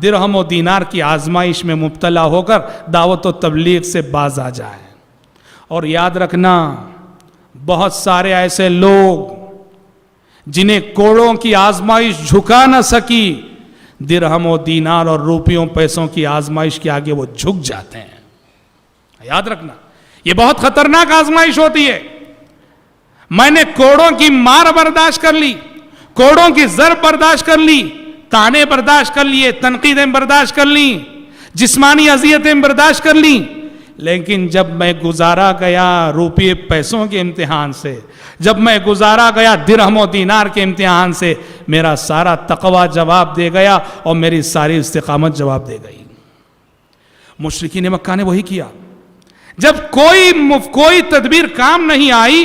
Speaker 1: درہم و دینار کی آزمائش میں مبتلا ہو کر دعوت و تبلیغ سے باز آ جائیں۔ اور یاد رکھنا، بہت سارے ایسے لوگ جنہیں کوڑوں کی آزمائش جھکا نہ سکی، درہم و دینار اور روپیوں پیسوں کی آزمائش کے آگے وہ جھک جاتے ہیں۔ یاد رکھنا، یہ بہت خطرناک آزمائش ہوتی ہے۔ میں نے کوڑوں کی مار برداشت کر لی، کوڑوں کی ضرب برداشت کر لی، تانے برداشت کر لیے، تنقیدیں برداشت کر لیں، جسمانی اذیتیں برداشت کر لیں، لیکن جب میں گزارا گیا روپے پیسوں کے امتحان سے، جب میں گزارا گیا درہم و دینار کے امتحان سے، میرا سارا تقوی جواب دے گیا اور میری ساری استقامت جواب دے گئی۔ مشرکین مکہ نے وہی کیا۔ جب کوئی تدبیر کام نہیں آئی،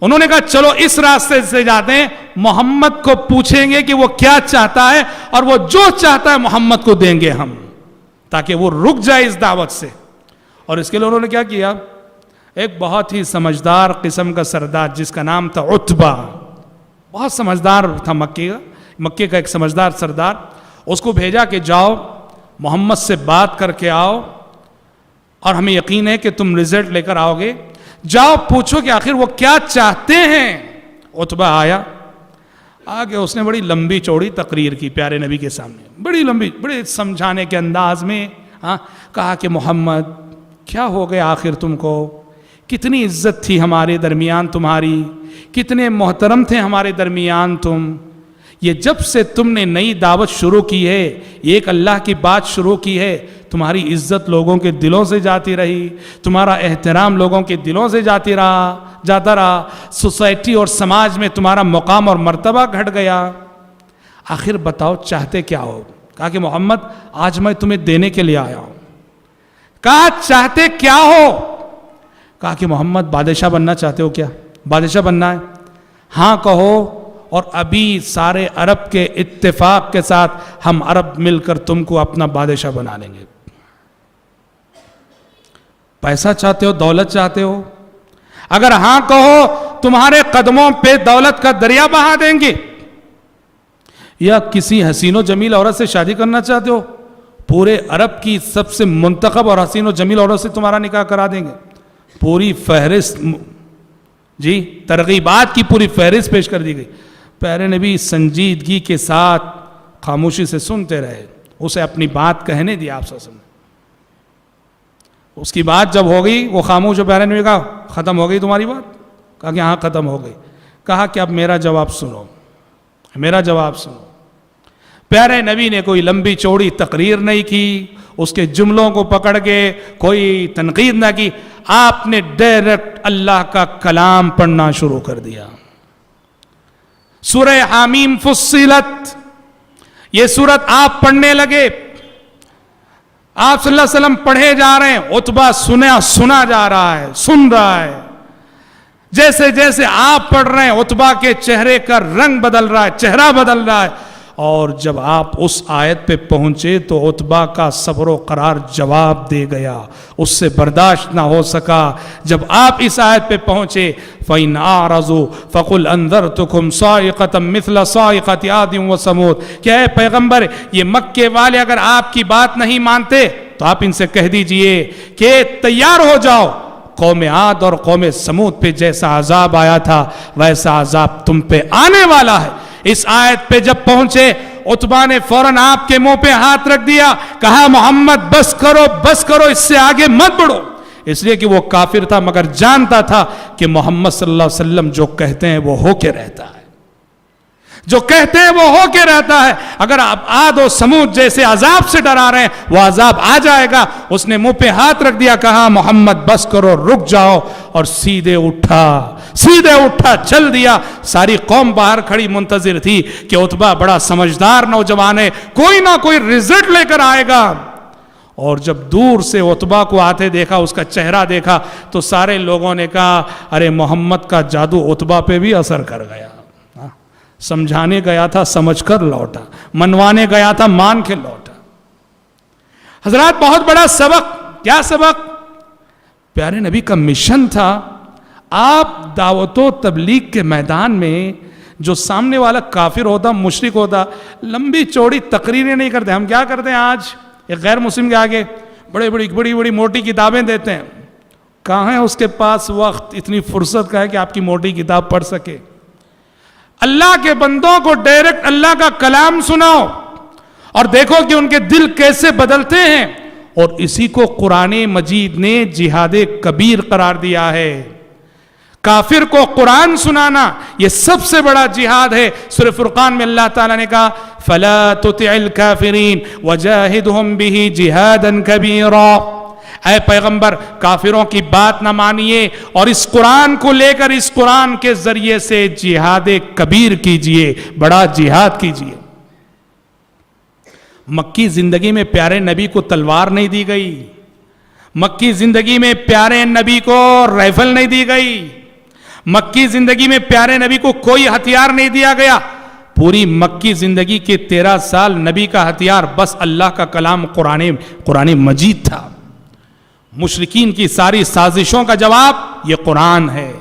Speaker 1: انہوں نے کہا چلو اس راستے سے جاتے ہیں، محمد کو پوچھیں گے کہ وہ کیا چاہتا ہے، اور وہ جو چاہتا ہے محمد کو دیں گے ہم، تاکہ وہ رک جائے اس دعوت سے۔ اور اس کے لیے انہوں نے کیا کیا؟ ایک بہت ہی سمجھدار قسم کا سردار جس کا نام تھا عتبہ، بہت سمجھدار تھا، مکے کا ایک سمجھدار سردار، اس کو بھیجا کہ جاؤ محمد سے بات کر کے آؤ، اور ہمیں یقین ہے کہ تم رزلٹ لے کر آؤ گے، جاؤ پوچھو کہ آخر وہ کیا چاہتے ہیں۔ عتبہ آیا، آگے اس نے بڑی لمبی چوڑی تقریر کی پیارے نبی کے سامنے، بڑی لمبی، بڑے سمجھانے کے انداز میں کہا کہ محمد کیا ہو گیا آخر تم کو، کتنی عزت تھی ہمارے درمیان تمہاری، کتنے محترم تھے ہمارے درمیان تم، یہ جب سے تم نے نئی دعوت شروع کی ہے، ایک اللہ کی بات شروع کی ہے، تمہاری عزت لوگوں کے دلوں سے جاتی رہی، تمہارا احترام لوگوں کے دلوں سے جاتا رہا، سوسائٹی اور سماج میں تمہارا مقام اور مرتبہ گھٹ گیا، آخر بتاؤ چاہتے کیا ہو؟ کہا کہ محمد آج میں تمہیں دینے کے لیے آیا ہوں۔ کہا چاہتے کیا ہو؟ کہا کہ محمد بادشاہ بننا چاہتے ہو کیا؟ بادشاہ بننا ہے؟ ہاں کہو، اور ابھی سارے عرب کے اتفاق کے ساتھ ہم عرب مل کر تم کو اپنا بادشاہ بنا لیں گے۔ پیسہ چاہتے ہو، دولت چاہتے ہو؟ اگر ہاں کہو، تمہارے قدموں پہ دولت کا دریا بہا دیں گے۔ یا کسی حسین و جمیل عورت سے شادی کرنا چاہتے ہو؟ پورے عرب کی سب سے منتخب اور حسین و جمیل عورت سے تمہارا نکاح کرا دیں گے۔ پوری فہرست، جی ترغیبات کی پوری فہرست پیش کر دی گئی۔ پیارے نبی سنجیدگی کے ساتھ خاموشی سے سنتے رہے، اسے اپنی بات کہنے دیا آپ صلی اللہ علیہ وسلم۔ اس کی بات جب ہو گئی، وہ خاموش، پیارے نبی کہا ختم ہو گئی تمہاری بات؟ کہا کہ ہاں ختم ہو گئی۔ کہا کہ اب میرا جواب سنو، میرا جواب سنو۔ پیارے نبی نے کوئی لمبی چوڑی تقریر نہیں کی، اس کے جملوں کو پکڑ کے کوئی تنقید نہ کی، آپ نے ڈائریکٹ اللہ کا کلام پڑھنا شروع کر دیا۔ سورہ حامیم فصلت، یہ سورت آپ پڑھنے لگے، آپ صلی اللہ علیہ وسلم پڑھے جا رہے ہیں، عتبہ سنا جا رہا ہے، سن رہا ہے. جیسے جیسے آپ پڑھ رہے ہیں عتبہ کے چہرے کا رنگ بدل رہا ہے، چہرہ بدل رہا ہے. اور جب آپ اس آیت پہ پہنچے تو عتبہ کا صبر و قرار جواب دے گیا، اس سے برداشت نہ ہو سکا. جب آپ اس آیت پہ پہنچے فَإِنْ أَعْرَضُوا فَقُلْ أَنذَرْتُكُمْ صَاعِقَةً مِثْلَ صَاعِقَةِ عَادٍ وَثَمُودَ، کہ اے پیغمبر یہ مکے والے اگر آپ کی بات نہیں مانتے تو آپ ان سے کہہ دیجئے کہ تیار ہو جاؤ، قوم عاد اور قوم سمود پہ جیسا عذاب آیا تھا ویسا عذاب تم پہ آنے والا ہے. اس آیت پہ جب پہنچے عتبہ نے فوراً آپ کے منہ پہ ہاتھ رکھ دیا، کہا محمد بس کرو بس کرو، اس سے آگے مت بڑھو. اس لیے کہ وہ کافر تھا مگر جانتا تھا کہ محمد صلی اللہ علیہ وسلم جو کہتے ہیں وہ ہو کے رہتا ہے، جو کہتے ہیں وہ ہو کے رہتا ہے. اگر آپ عاد و سمود جیسے عذاب سے ڈرا رہے ہیں وہ عذاب آ جائے گا. اس نے منہ پہ ہاتھ رکھ دیا، کہا محمد بس کرو، رک جاؤ، اور سیدھے اٹھا چل دیا. ساری قوم باہر کھڑی منتظر تھی کہ عتبہ بڑا سمجھدار نوجوان ہے، کوئی نہ کوئی رزلٹ لے کر آئے گا. اور جب دور سے عتبہ کو آتے دیکھا، اس کا چہرہ دیکھا، تو سارے لوگوں نے کہا ارے محمد کا جادو عتبہ پہ بھی اثر کر گیا. سمجھانے گیا تھا سمجھ کر لوٹا، منوانے گیا تھا مان کے لوٹا. حضرات بہت بڑا سبق. کیا سبق؟ پیارے نبی کا مشن تھا. آپ دعوت و تبلیغ کے میدان میں جو سامنے والا کافر ہوتا، مشرک ہوتا، لمبی چوڑی تقریریں نہیں کرتے. ہم کیا کرتے ہیں آج؟ ایک غیر مسلم کے آگے بڑی موٹی کتابیں دیتے ہیں. کہاں ہے اس کے پاس وقت اتنی فرصت کا ہے کہ آپ کی موٹی کتاب پڑھ سکے؟ اللہ کے بندوں کو ڈائریکٹ اللہ کا کلام سناؤ اور دیکھو کہ ان کے دل کیسے بدلتے ہیں. اور اسی کو قرآن مجید نے جہاد کبیر قرار دیا ہے. کافر کو قرآن سنانا یہ سب سے بڑا جہاد ہے. سورہ فرقان میں اللہ تعالیٰ نے کہا فَلَا تُطِعِ الْكَافِرِينَ وَجَاهِدْهُمْ بِهِ جِهَادًا كَبِيرًا. اے پیغمبر کافروں کی بات نہ مانیے اور اس قرآن کو لے کر اس قرآن کے ذریعے سے جہاد کبیر کیجئے، بڑا جہاد کیجئے. مکی زندگی میں پیارے نبی کو تلوار نہیں دی گئی، مکی زندگی میں پیارے نبی کو رائفل نہیں دی گئی، مکی زندگی میں پیارے نبی کو کوئی ہتھیار نہیں دیا گیا. پوری مکی زندگی کے 13 سال نبی کا ہتھیار بس اللہ کا کلام قرآن مجید تھا. مشرکین کی ساری سازشوں کا جواب یہ قرآن ہے،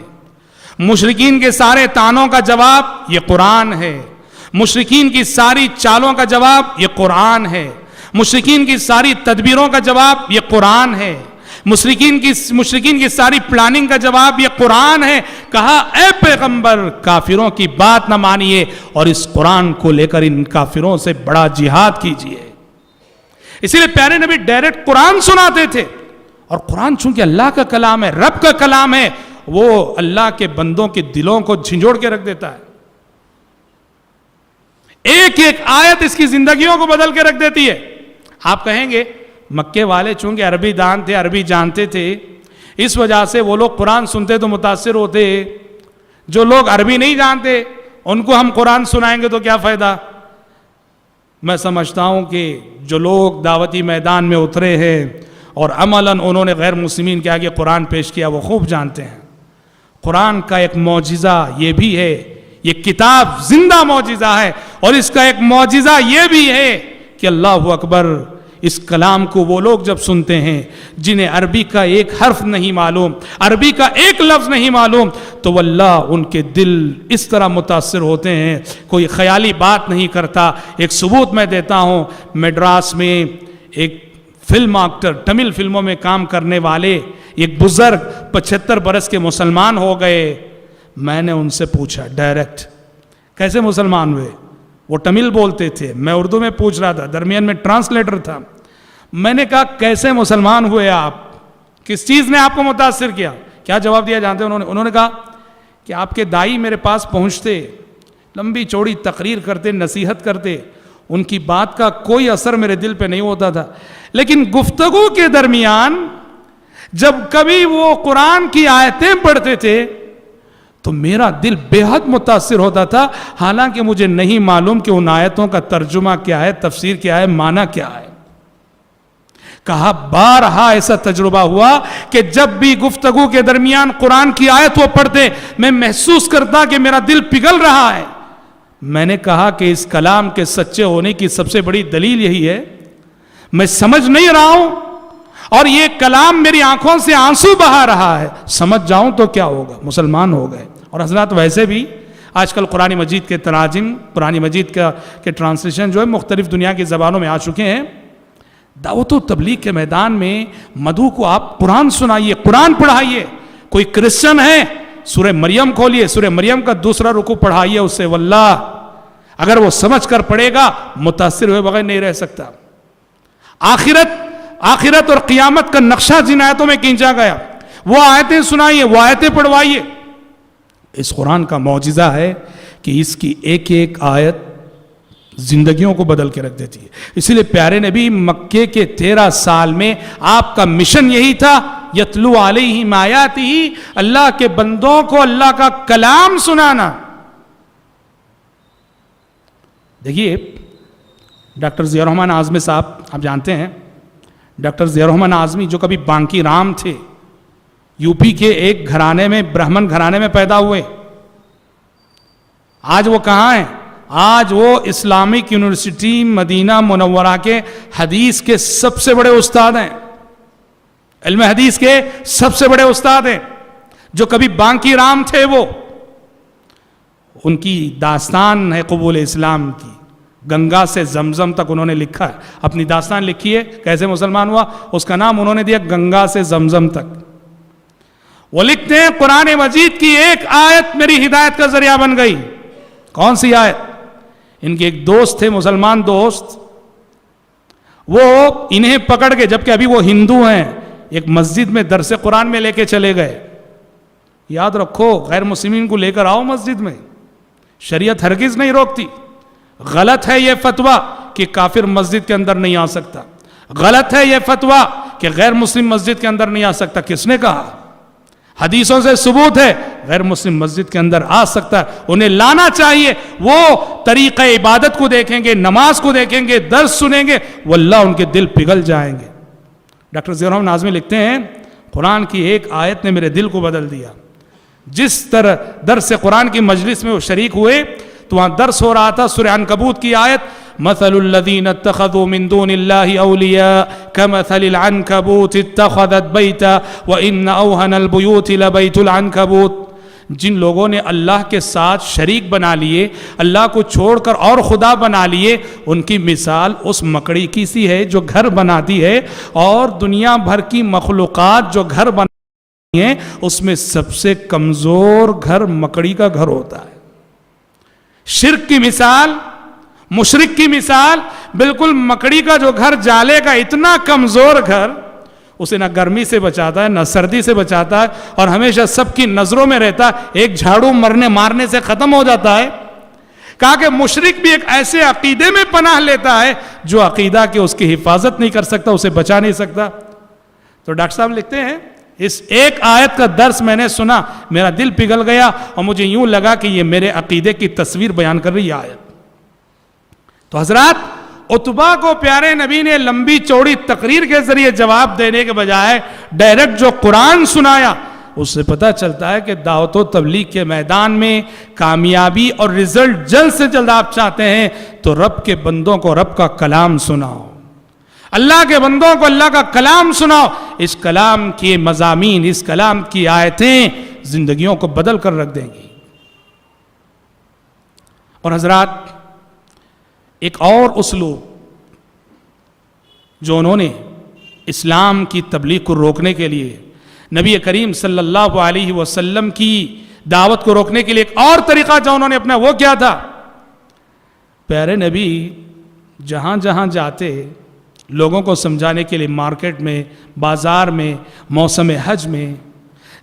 Speaker 1: مشرکین کے سارے تانوں کا جواب یہ قرآن ہے، مشرکین کی ساری چالوں کا جواب یہ قرآن ہے، مشرکین کی ساری تدبیروں کا جواب یہ قرآن ہے، مشرکین کی ساری پلاننگ کا جواب یہ قرآن ہے. کہا اے پیغمبر کافروں کی بات نہ مانیے اور اس قرآن کو لے کر ان کافروں سے بڑا جہاد کیجئے. اسی لیے پیارے نبی ڈائریکٹ قرآن سناتے تھے. اور قرآن چونکہ اللہ کا کلام ہے، رب کا کلام ہے، وہ اللہ کے بندوں کے دلوں کو جھنجھوڑ کے رکھ دیتا ہے. ایک ایک آیت اس کی زندگیوں کو بدل کے رکھ دیتی ہے. آپ کہیں گے مکے والے چونکہ عربی دان تھے، عربی جانتے تھے، اس وجہ سے وہ لوگ قرآن سنتے تو متاثر ہوتے. جو لوگ عربی نہیں جانتے ان کو ہم قرآن سنائیں گے تو کیا فائدہ؟ میں سمجھتا ہوں کہ جو لوگ دعوتی میدان میں اترے ہیں اور عملاً انہوں نے غیر مسلمین کے آگے قرآن پیش کیا، وہ خوب جانتے ہیں قرآن کا ایک معجزہ یہ بھی ہے، یہ کتاب زندہ معجزہ ہے. اور اس کا ایک معجزہ یہ بھی ہے کہ اللہ اکبر، اس کلام کو وہ لوگ جب سنتے ہیں جنہیں عربی کا ایک حرف نہیں معلوم، عربی کا ایک لفظ نہیں معلوم، تو واللہ ان کے دل اس طرح متاثر ہوتے ہیں، کوئی خیالی بات نہیں کرتا. ایک ثبوت میں دیتا ہوں، میڈراس میں ایک فلم ایکٹر، تمل فلموں میں کام کرنے والے ایک بزرگ 75 برس کے مسلمان ہو گئے. میں نے ان سے پوچھا ڈائریکٹ کیسے مسلمان ہوئے؟ وہ تمل بولتے تھے، میں اردو میں پوچھ رہا تھا، درمیان میں ٹرانسلیٹر تھا. میں نے کہا کیسے مسلمان ہوئے آپ؟ کس چیز نے آپ کو متاثر کیا؟ کیا جواب دیا جانتے ہیں انہوں نے کہا کہ آپ کے دائی میرے پاس پہنچتے، لمبی چوڑی تقریر کرتے، نصیحت کرتے، ان کی بات کا کوئی اثر میرے دل پہ نہیں ہوتا تھا، لیکن گفتگو کے درمیان جب کبھی وہ قرآن کی آیتیں پڑھتے تھے تو میرا دل بے حد متاثر ہوتا تھا، حالانکہ مجھے نہیں معلوم کہ ان آیتوں کا ترجمہ کیا ہے، تفسیر کیا ہے، معنی کیا ہے۔ کہا بارہا ایسا تجربہ ہوا کہ جب بھی گفتگو کے درمیان قرآن کی آیت وہ پڑھتے، میں محسوس کرتا کہ میرا دل پگھل رہا ہے۔ میں نے کہا کہ اس کلام کے سچے ہونے کی سب سے بڑی دلیل یہی ہے، میں سمجھ نہیں رہا ہوں اور یہ کلام میری آنکھوں سے آنسو بہا رہا ہے، سمجھ جاؤں تو کیا ہوگا، مسلمان ہو گئے۔ اور حضرات ویسے بھی آج کل قرآن مجید کے تراجم، قرآن مجید کے ٹرانسلیشن جو ہے مختلف دنیا کی زبانوں میں آ چکے ہیں۔ دعوت و تبلیغ کے میدان میں مدعو کو آپ قرآن سنائیے، قرآن پڑھائیے۔ کوئی کرسچن ہے، سورہ مریم کھولیے، سورہ مریم کا دوسرا رکوع پڑھائیے اس سے، واللہ اگر وہ سمجھ کر پڑھے گا متاثر ہوئے بغیر نہیں رہ سکتا۔ آخرت اور قیامت کا نقشہ جن آیتوں میں کھینچا گیا، وہ آیتیں سنائیے، وہ آیتیں پڑھوائیے۔ اس قرآن کا معجزہ ہے کہ اس کی ایک ایک آیت زندگیوں کو بدل کے رکھ دیتی ہے۔ اسی لیے پیارے نبی مکے کے 13 سال میں آپ کا مشن یہی تھا، یتلو علیہم آیاتہ، اللہ کے بندوں کو اللہ کا کلام سنانا۔ دیکھیے ڈاکٹر ضیاء الرحمن اعظمی صاحب، آپ جانتے ہیں ڈاکٹر ضیاء الرحمن اعظمی جو کبھی بانکی رام تھے، یو پی کے ایک گھرانے میں، برہمن گھرانے میں پیدا ہوئے۔ آج وہ کہاں ہیں؟ آج وہ اسلامک یونیورسٹی مدینہ منورہ کے حدیث کے سب سے بڑے استاد ہیں، علم حدیث کے سب سے بڑے استاد ہیں۔ جو کبھی بانکی رام تھے، وہ ان کی داستان ہے قبول اسلام کی، گنگا سے زمزم تک انہوں نے لکھا ہے، اپنی داستان لکھی ہے کیسے مسلمان ہوا، اس کا نام انہوں نے دیا گنگا سے زمزم تک۔ وہ لکھتے ہیں قرآن مجید کی ایک آیت میری ہدایت کا ذریعہ بن گئی۔ کون سی آیت؟ ان کے ایک دوست تھے، مسلمان دوست، وہ انہیں پکڑ کے، جبکہ ابھی وہ ہندو ہیں، ایک مسجد میں درس قرآن میں لے کے چلے گئے۔ یاد رکھو، غیر مسلمین کو لے کر آؤ مسجد میں، شریعت ہرگز نہیں روکتی۔ غلط ہے یہ فتویٰ کہ کافر مسجد کے اندر نہیں آ سکتا، غلط ہے یہ فتویٰ کہ غیر مسلم مسجد کے اندر نہیں آ سکتا۔ کس نے کہا؟ حدیثوں سے ثبوت ہے غیر مسلم مسجد کے اندر آ سکتا ہے، انہیں لانا چاہیے۔ وہ طریقہ عبادت کو دیکھیں گے، نماز کو دیکھیں گے، درس سنیں گے، واللہ ان کے دل پگھل جائیں گے۔ ڈاکٹر ضیاء الرحمن اعظمی لکھتے ہیں قرآن کی ایک آیت نے میرے دل کو بدل دیا۔ جس طرح درس قرآن کی مجلس میں وہ شریک ہوئے تو وہاں درس ہو رہا تھا سورہ عنکبوت کی آیت، مثل الذین اتخذوا من دون اللہ اولیاء کمثل العنکبوت اتخذت بیتا وان اوہن البیوت لبیت العنکبوت۔ جن لوگوں نے اللہ کے ساتھ شریک بنا لیے، اللہ کو چھوڑ کر اور خدا بنا لیے، ان کی مثال اس مکڑی کی سی ہے جو گھر بناتی ہے، اور دنیا بھر کی مخلوقات جو گھر بناتی ہیں اس میں سب سے کمزور گھر مکڑی کا گھر ہوتا ہے۔ شرک کی مثال، مشرک کی مثال، بالکل مکڑی کا جو گھر جالے کا اتنا کمزور گھر، اسے نہ گرمی سے بچاتا ہے نہ سردی سے بچاتا ہے، اور ہمیشہ سب کی نظروں میں رہتا ہے، ایک جھاڑو مارنے سے ختم ہو جاتا ہے۔ کہا کہ مشرک بھی ایک ایسے عقیدے میں پناہ لیتا ہے جو عقیدہ کہ اس کی حفاظت نہیں کر سکتا، اسے بچا نہیں سکتا۔ تو ڈاکٹر صاحب لکھتے ہیں اس ایک آیت کا درس میں نے سنا، میرا دل پگھل گیا اور مجھے یوں لگا کہ یہ میرے عقیدے کی تصویر بیان کر رہی ہے آیت۔ تو حضرات، عتبہ کو پیارے نبی نے لمبی چوڑی تقریر کے ذریعے جواب دینے کے بجائے ڈائریکٹ جو قرآن سنایا، اس سے پتہ چلتا ہے کہ دعوت و تبلیغ کے میدان میں کامیابی اور رزلٹ جلد سے جلد آپ چاہتے ہیں تو رب کے بندوں کو رب کا کلام سناؤ، اللہ کے بندوں کو اللہ کا کلام سناؤ۔ اس کلام کے مضامین، اس کلام کی آیتیں زندگیوں کو بدل کر رکھ دیں گی۔ اور حضرات، ایک اور اسلوب جو انہوں نے اسلام کی تبلیغ کو روکنے کے لیے، نبی کریم صلی اللہ علیہ وسلم کی دعوت کو روکنے کے لیے ایک اور طریقہ جو انہوں نے اپنا، وہ کیا تھا؟ پیارے نبی جہاں جہاں جاتے لوگوں کو سمجھانے کے لیے، مارکیٹ میں، بازار میں، موسم حج میں،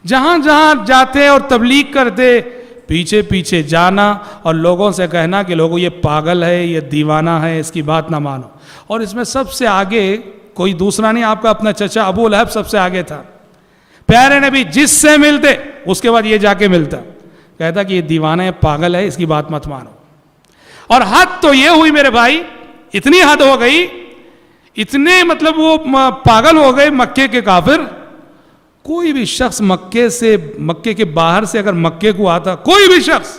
Speaker 1: جہاں جہاں جاتے اور تبلیغ کرتے، پیچھے پیچھے جانا اور لوگوں سے کہنا کہ لوگوں یہ پاگل ہے، یہ دیوانہ ہے، اس کی بات نہ مانو۔ اور اس میں سب سے آگے کوئی دوسرا نہیں، آپ کا اپنا چچا ابو لہب سب سے آگے تھا۔ پیارے نبی جس سے ملتے اس کے بعد یہ جا کے ملتا، کہتا کہ یہ دیوانہ ہے، پاگل ہے، اس کی بات مت مانو. اور حد تو یہ ہوئی میرے بھائی، اتنی حد ہو گئی، اتنے مطلب وہ پاگل ہو گئے مکے کے کافر. کوئی بھی شخص مکے کے باہر سے اگر مکے کو آتا، کوئی بھی شخص،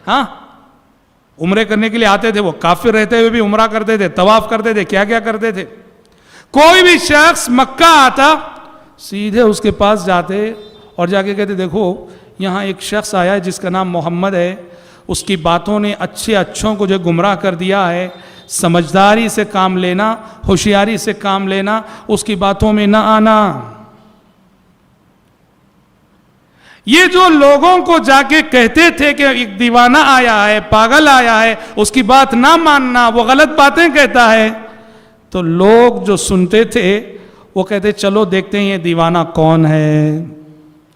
Speaker 1: ہاں عمرے کرنے کے لیے آتے تھے، وہ کافر رہتے ہوئے بھی عمرہ کرتے تھے، طواف کرتے تھے، کیا کیا کرتے تھے. کوئی بھی شخص مکہ آتا، سیدھے اس کے پاس جاتے اور جا کے کہتے دیکھو یہاں ایک شخص آیا ہے جس کا نام محمد ہے، اس کی باتوں نے اچھوں کو جو گمراہ کر دیا ہے. سمجھداری سے کام لینا، ہوشیاری سے کام لینا، اس کی باتوں میں نہ آنا. یہ جو لوگوں کو جا کے کہتے تھے کہ ایک دیوانہ آیا ہے، پاگل آیا ہے، اس کی بات نہ ماننا، وہ غلط باتیں کہتا ہے، تو لوگ جو سنتے تھے وہ کہتے چلو دیکھتے ہیں یہ دیوانہ کون ہے.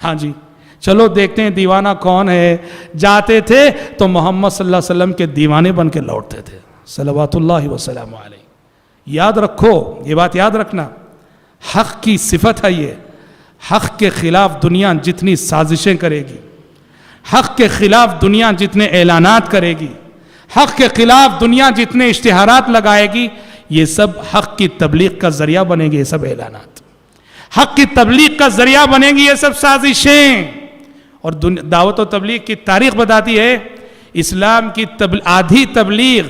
Speaker 1: ہاں جی چلو دیکھتے ہیں دیوانہ کون ہے. جاتے تھے تو محمد صلی اللہ علیہ وسلم کے دیوانے بن کے لوٹتے تھے صلوات اللہ وسلم علیہ. یاد رکھو، یہ بات یاد رکھنا، حق کی صفت ہے یہ. حق کے خلاف دنیا جتنی سازشیں کرے گی، حق کے خلاف دنیا جتنے اعلانات کرے گی، حق کے خلاف دنیا جتنے اشتہارات لگائے گی، یہ سب حق کی تبلیغ کا ذریعہ بنے گی. یہ سب اعلانات حق کی تبلیغ کا ذریعہ بنے گی، یہ سب سازشیں. اور دعوت و تبلیغ کی تاریخ بتاتی ہے، اسلام کی آدھی تبلیغ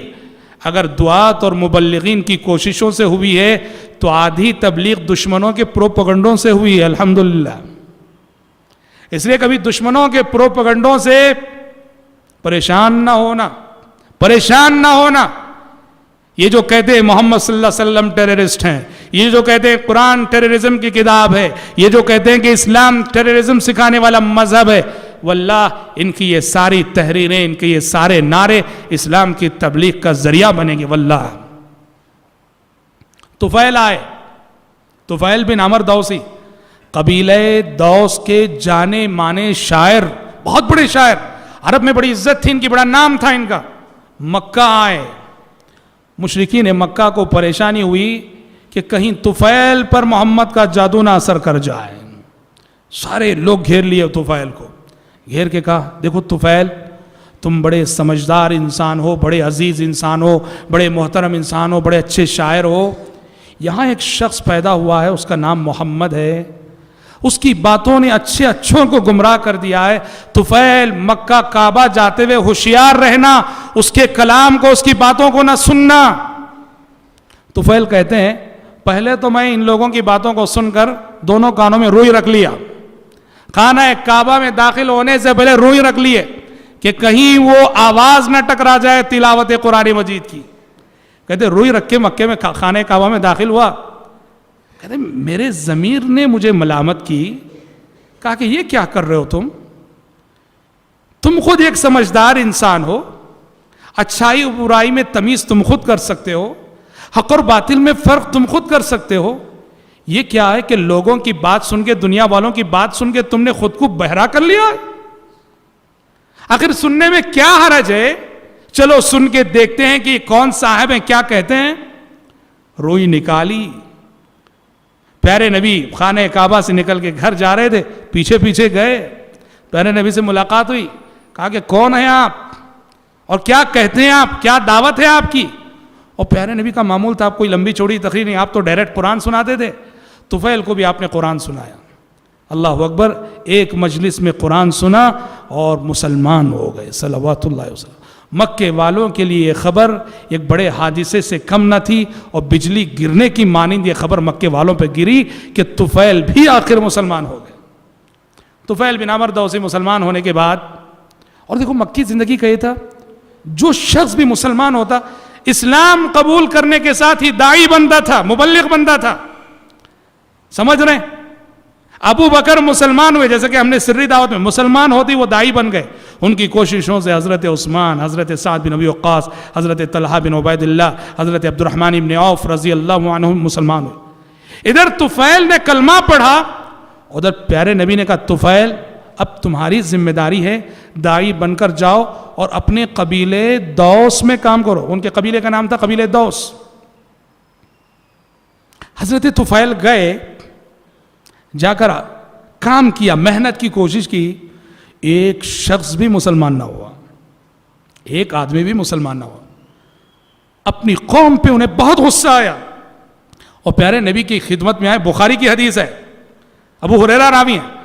Speaker 1: اگر دعات اور مبلغین کی کوششوں سے ہوئی ہے تو آدھی تبلیغ دشمنوں کے پروپیگنڈوں سے ہوئی ہے. الحمدللہ. اس لیے کبھی دشمنوں کے پروپیگنڈوں سے پریشان نہ ہونا. یہ جو کہتے ہیں محمد صلی اللہ علیہ وسلم ٹیررسٹ ہیں، یہ جو کہتے ہیں قرآن ٹیررزم کی کتاب ہے، یہ جو کہتے ہیں کہ اسلام ٹیررزم سکھانے والا مذہب ہے، واللہ ان کی یہ ساری تحریریں، ان کے یہ سارے نعرے اسلام کی تبلیغ کا ذریعہ بنیں گے. واللہ. طفیل بن عمر دوسی، قبیلہ دوس کے جانے مانے شاعر، بہت بڑے شاعر، عرب میں بڑی عزت تھی ان کی، بڑا نام تھا ان کا. مکہ آئے. مشرکین مکہ کو پریشانی ہوئی کہ کہیں طفیل پر محمد کا جادو نہ اثر کر جائے. سارے لوگ گھیر لیے طفیل کو. گھیر کے کہا دیکھو طفیل، تم بڑے سمجھدار انسان ہو، بڑے عزیز انسان ہو، بڑے محترم انسان ہو، بڑے اچھے شاعر ہو. یہاں ایک شخص پیدا ہوا ہے، اس کا نام محمد ہے، اس کی باتوں نے اچھوں کو گمراہ کر دیا ہے. طفیل مکہ کعبہ جاتے ہوئے ہوشیار رہنا، اس کے کلام کو، اس کی باتوں کو نہ سننا. طفیل کہتے ہیں پہلے تو میں ان لوگوں کی باتوں کو سن کر دونوں کانوں میں روئی رکھ لیا. خانہ کعبہ میں داخل ہونے سے پہلے روئی رکھ لیے کہ کہیں وہ آواز نہ ٹکرا جائے تلاوت قرآن مجید کی. کہتے روئی رکھ کے مکے میں خانہ کعبہ میں داخل ہوا. کہتے میرے ضمیر نے مجھے ملامت کی، کہا کہ یہ کیا کر رہے ہو تم خود ایک سمجھدار انسان ہو، اچھائی و برائی میں تمیز تم خود کر سکتے ہو، حق اور باطل میں فرق تم خود کر سکتے ہو. یہ کیا ہے کہ لوگوں کی بات سن کے، دنیا والوں کی بات سن کے تم نے خود کو بہرا کر لیا؟ آخر سننے میں کیا حرج ہے؟ چلو سن کے دیکھتے ہیں کہ کون صاحب ہیں، کیا کہتے ہیں. روئی نکالی. پیارے نبی خانہ کعبہ سے نکل کے گھر جا رہے تھے، پیچھے پیچھے گئے. پیارے نبی سے ملاقات ہوئی. کہا کہ کون ہیں آپ اور کیا کہتے ہیں آپ، کیا دعوت ہے آپ کی؟ اور پیارے نبی کا معمول تھا، آپ کوئی لمبی چوڑی تقریر نہیں، آپ تو ڈائریکٹ قرآن سناتے تھے. طفیل کو بھی آپ نے قرآن سنایا. اللہ اکبر. ایک مجلس میں قرآن سنا اور مسلمان ہو گئے صلوات اللہ وسلم. مکے والوں کے لیے یہ خبر ایک بڑے حادثے سے کم نہ تھی، اور بجلی گرنے کی مانند یہ خبر مکے والوں پہ گری کہ طفیل بھی آخر مسلمان ہو گئے. طفیل بن عمر دوسی مسلمان ہونے کے بعد، اور دیکھو مکی زندگی کا یہ تھا، جو شخص بھی مسلمان ہوتا اسلام قبول کرنے کے ساتھ ہی داعی بنتا تھا، مبلغ بنتا تھا. سمجھ رہے ہیں؟ ابو بکر مسلمان ہوئے، جیسے کہ ہم نے سری دعوت میں مسلمان ہوتی وہ داعی بن گئے. ان کی کوششوں سے حضرت عثمان، حضرت سعد بن ابی وقاص، حضرت طلحہ بن عبید اللہ، حضرت عبد الرحمن بن عوف رضی اللہ عنہم مسلمان ہوئے. ادھر طفیل نے کلمہ پڑھا، ادھر پیارے نبی نے کہا طفیل اب تمہاری ذمہ داری ہے، داعی بن کر جاؤ اور اپنے قبیلے دوس میں کام کرو. ان کے قبیلے کا نام تھا قبیلے دوس. حضرت طفیل گئے، جا کر کام کیا، محنت کی کوشش کی. ایک شخص بھی مسلمان نہ ہوا, ایک آدمی بھی مسلمان نہ ہوا. اپنی قوم پہ انہیں بہت غصہ آیا اور پیارے نبی کی خدمت میں آئے. بخاری کی حدیث ہے, ابو ہریرہ راوی ہیں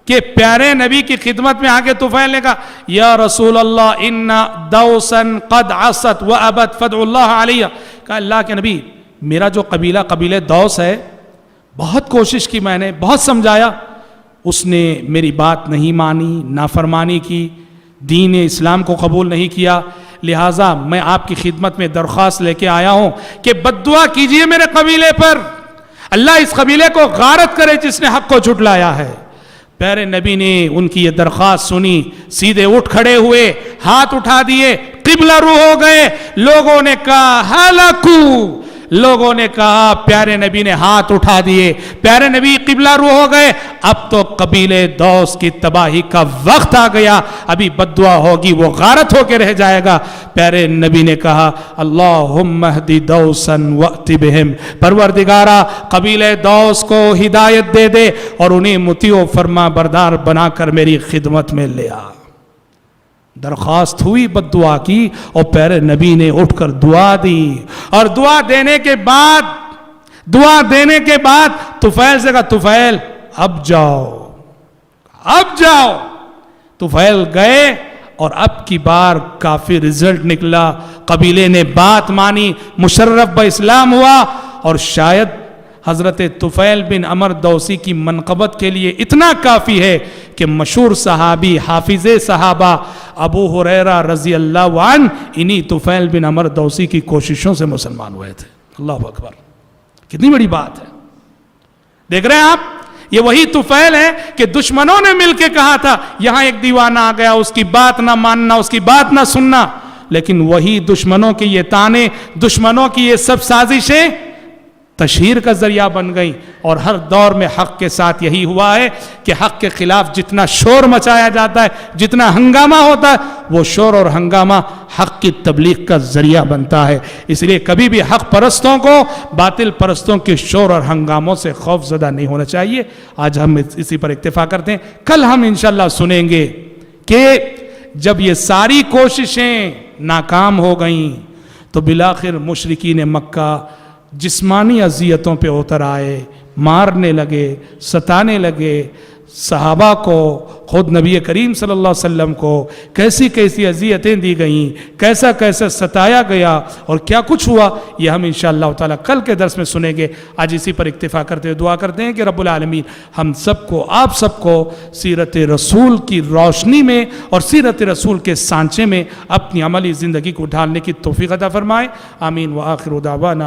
Speaker 1: کہ پیارے نبی کی خدمت میں آ کے طفیل نے کہا یا رسول اللہ ان دوسا قد عصت وابت فادع اللہ علیہ. کہا اللہ کے نبی, میرا جو قبیلہ دوس ہے, بہت کوشش کی میں نے, بہت سمجھایا, اس نے میری بات نہیں مانی, نافرمانی کی, دین اسلام کو قبول نہیں کیا. لہٰذا میں آپ کی خدمت میں درخواست لے کے آیا ہوں کہ بد دعا کیجئے میرے قبیلے پر, اللہ اس قبیلے کو غارت کرے جس نے حق کو جھٹلایا ہے. پیارے نبی نے ان کی یہ درخواست سنی, سیدھے اٹھ کھڑے ہوئے, ہاتھ اٹھا دیے, قبلہ رو ہو گئے. لوگوں نے کہا ہلاکو, لوگوں نے کہا پیارے نبی نے ہاتھ اٹھا دیے, پیارے نبی قبلہ رو ہو گئے. اب تو قبیلے دوس کی تباہی کا وقت آ گیا, ابھی بد دعا ہوگی وہ غارت ہو کے رہ جائے گا. پیارے نبی نے کہا اللہم اہدی دوسا وأت بہم, پروردگارا قبیلے دوس کو ہدایت دے دے اور انہیں مطیع و فرما بردار بنا کر میری خدمت میں لے آ. درخواست ہوئی بد دعا کی اور پیارے نبی نے اٹھ کر دعا دی, اور دعا دینے کے بعد طفیل سے کہا طفیل اب جاؤ. طفیل گئے اور اب کی بار کافی رزلٹ نکلا. قبیلے نے بات مانی, مشرف با اسلام ہوا, اور شاید حضرت طفیل بن عمر دوسی کی منقبت کے لیے اتنا کافی ہے کہ مشہور صحابی حافظ صحابہ ابو ہریرہ رضی اللہ عنہ انہی طفیل بن عمر دوسی کی کوششوں سے مسلمان ہوئے تھے. اللہ اکبر, کتنی بڑی بات ہے. دیکھ رہے ہیں آپ, یہ وہی طفیل ہے کہ دشمنوں نے مل کے کہا تھا یہاں ایک دیوانہ آ گیا, اس کی بات نہ ماننا, اس کی بات نہ سننا. لیکن وہی دشمنوں کے یہ تانے, دشمنوں کی یہ سب سازشیں تشہیر کا ذریعہ بن گئیں. اور ہر دور میں حق کے ساتھ یہی ہوا ہے کہ حق کے خلاف جتنا شور مچایا جاتا ہے, جتنا ہنگامہ ہوتا ہے, وہ شور اور ہنگامہ حق کی تبلیغ کا ذریعہ بنتا ہے. اس لیے کبھی بھی حق پرستوں کو باطل پرستوں کے شور اور ہنگاموں سے خوف زدہ نہیں ہونا چاہیے. آج ہم اسی پر اکتفا کرتے ہیں. کل ہم انشاءاللہ سنیں گے کہ جب یہ ساری کوششیں ناکام ہو گئیں تو بالآخر مشرکین مکہ جسمانی اذیتوں پہ اتر آئے, مارنے لگے, ستانے لگے صحابہ کو. خود نبی کریم صلی اللہ علیہ وسلم کو کیسی کیسی اذیتیں دی گئیں, کیسا کیسا ستایا گیا, اور کیا کچھ ہوا, یہ ہم انشاءاللہ تعالی کل کے درس میں سنیں گے. آج اسی پر اکتفا کرتے ہوئے دعا کرتے ہیں کہ رب العالمین ہم سب کو, آپ سب کو سیرت رسول کی روشنی میں اور سیرت رسول کے سانچے میں اپنی عملی زندگی کو ڈھالنے کی توفیق عطا فرمائے. آمین. وآخر دعوانا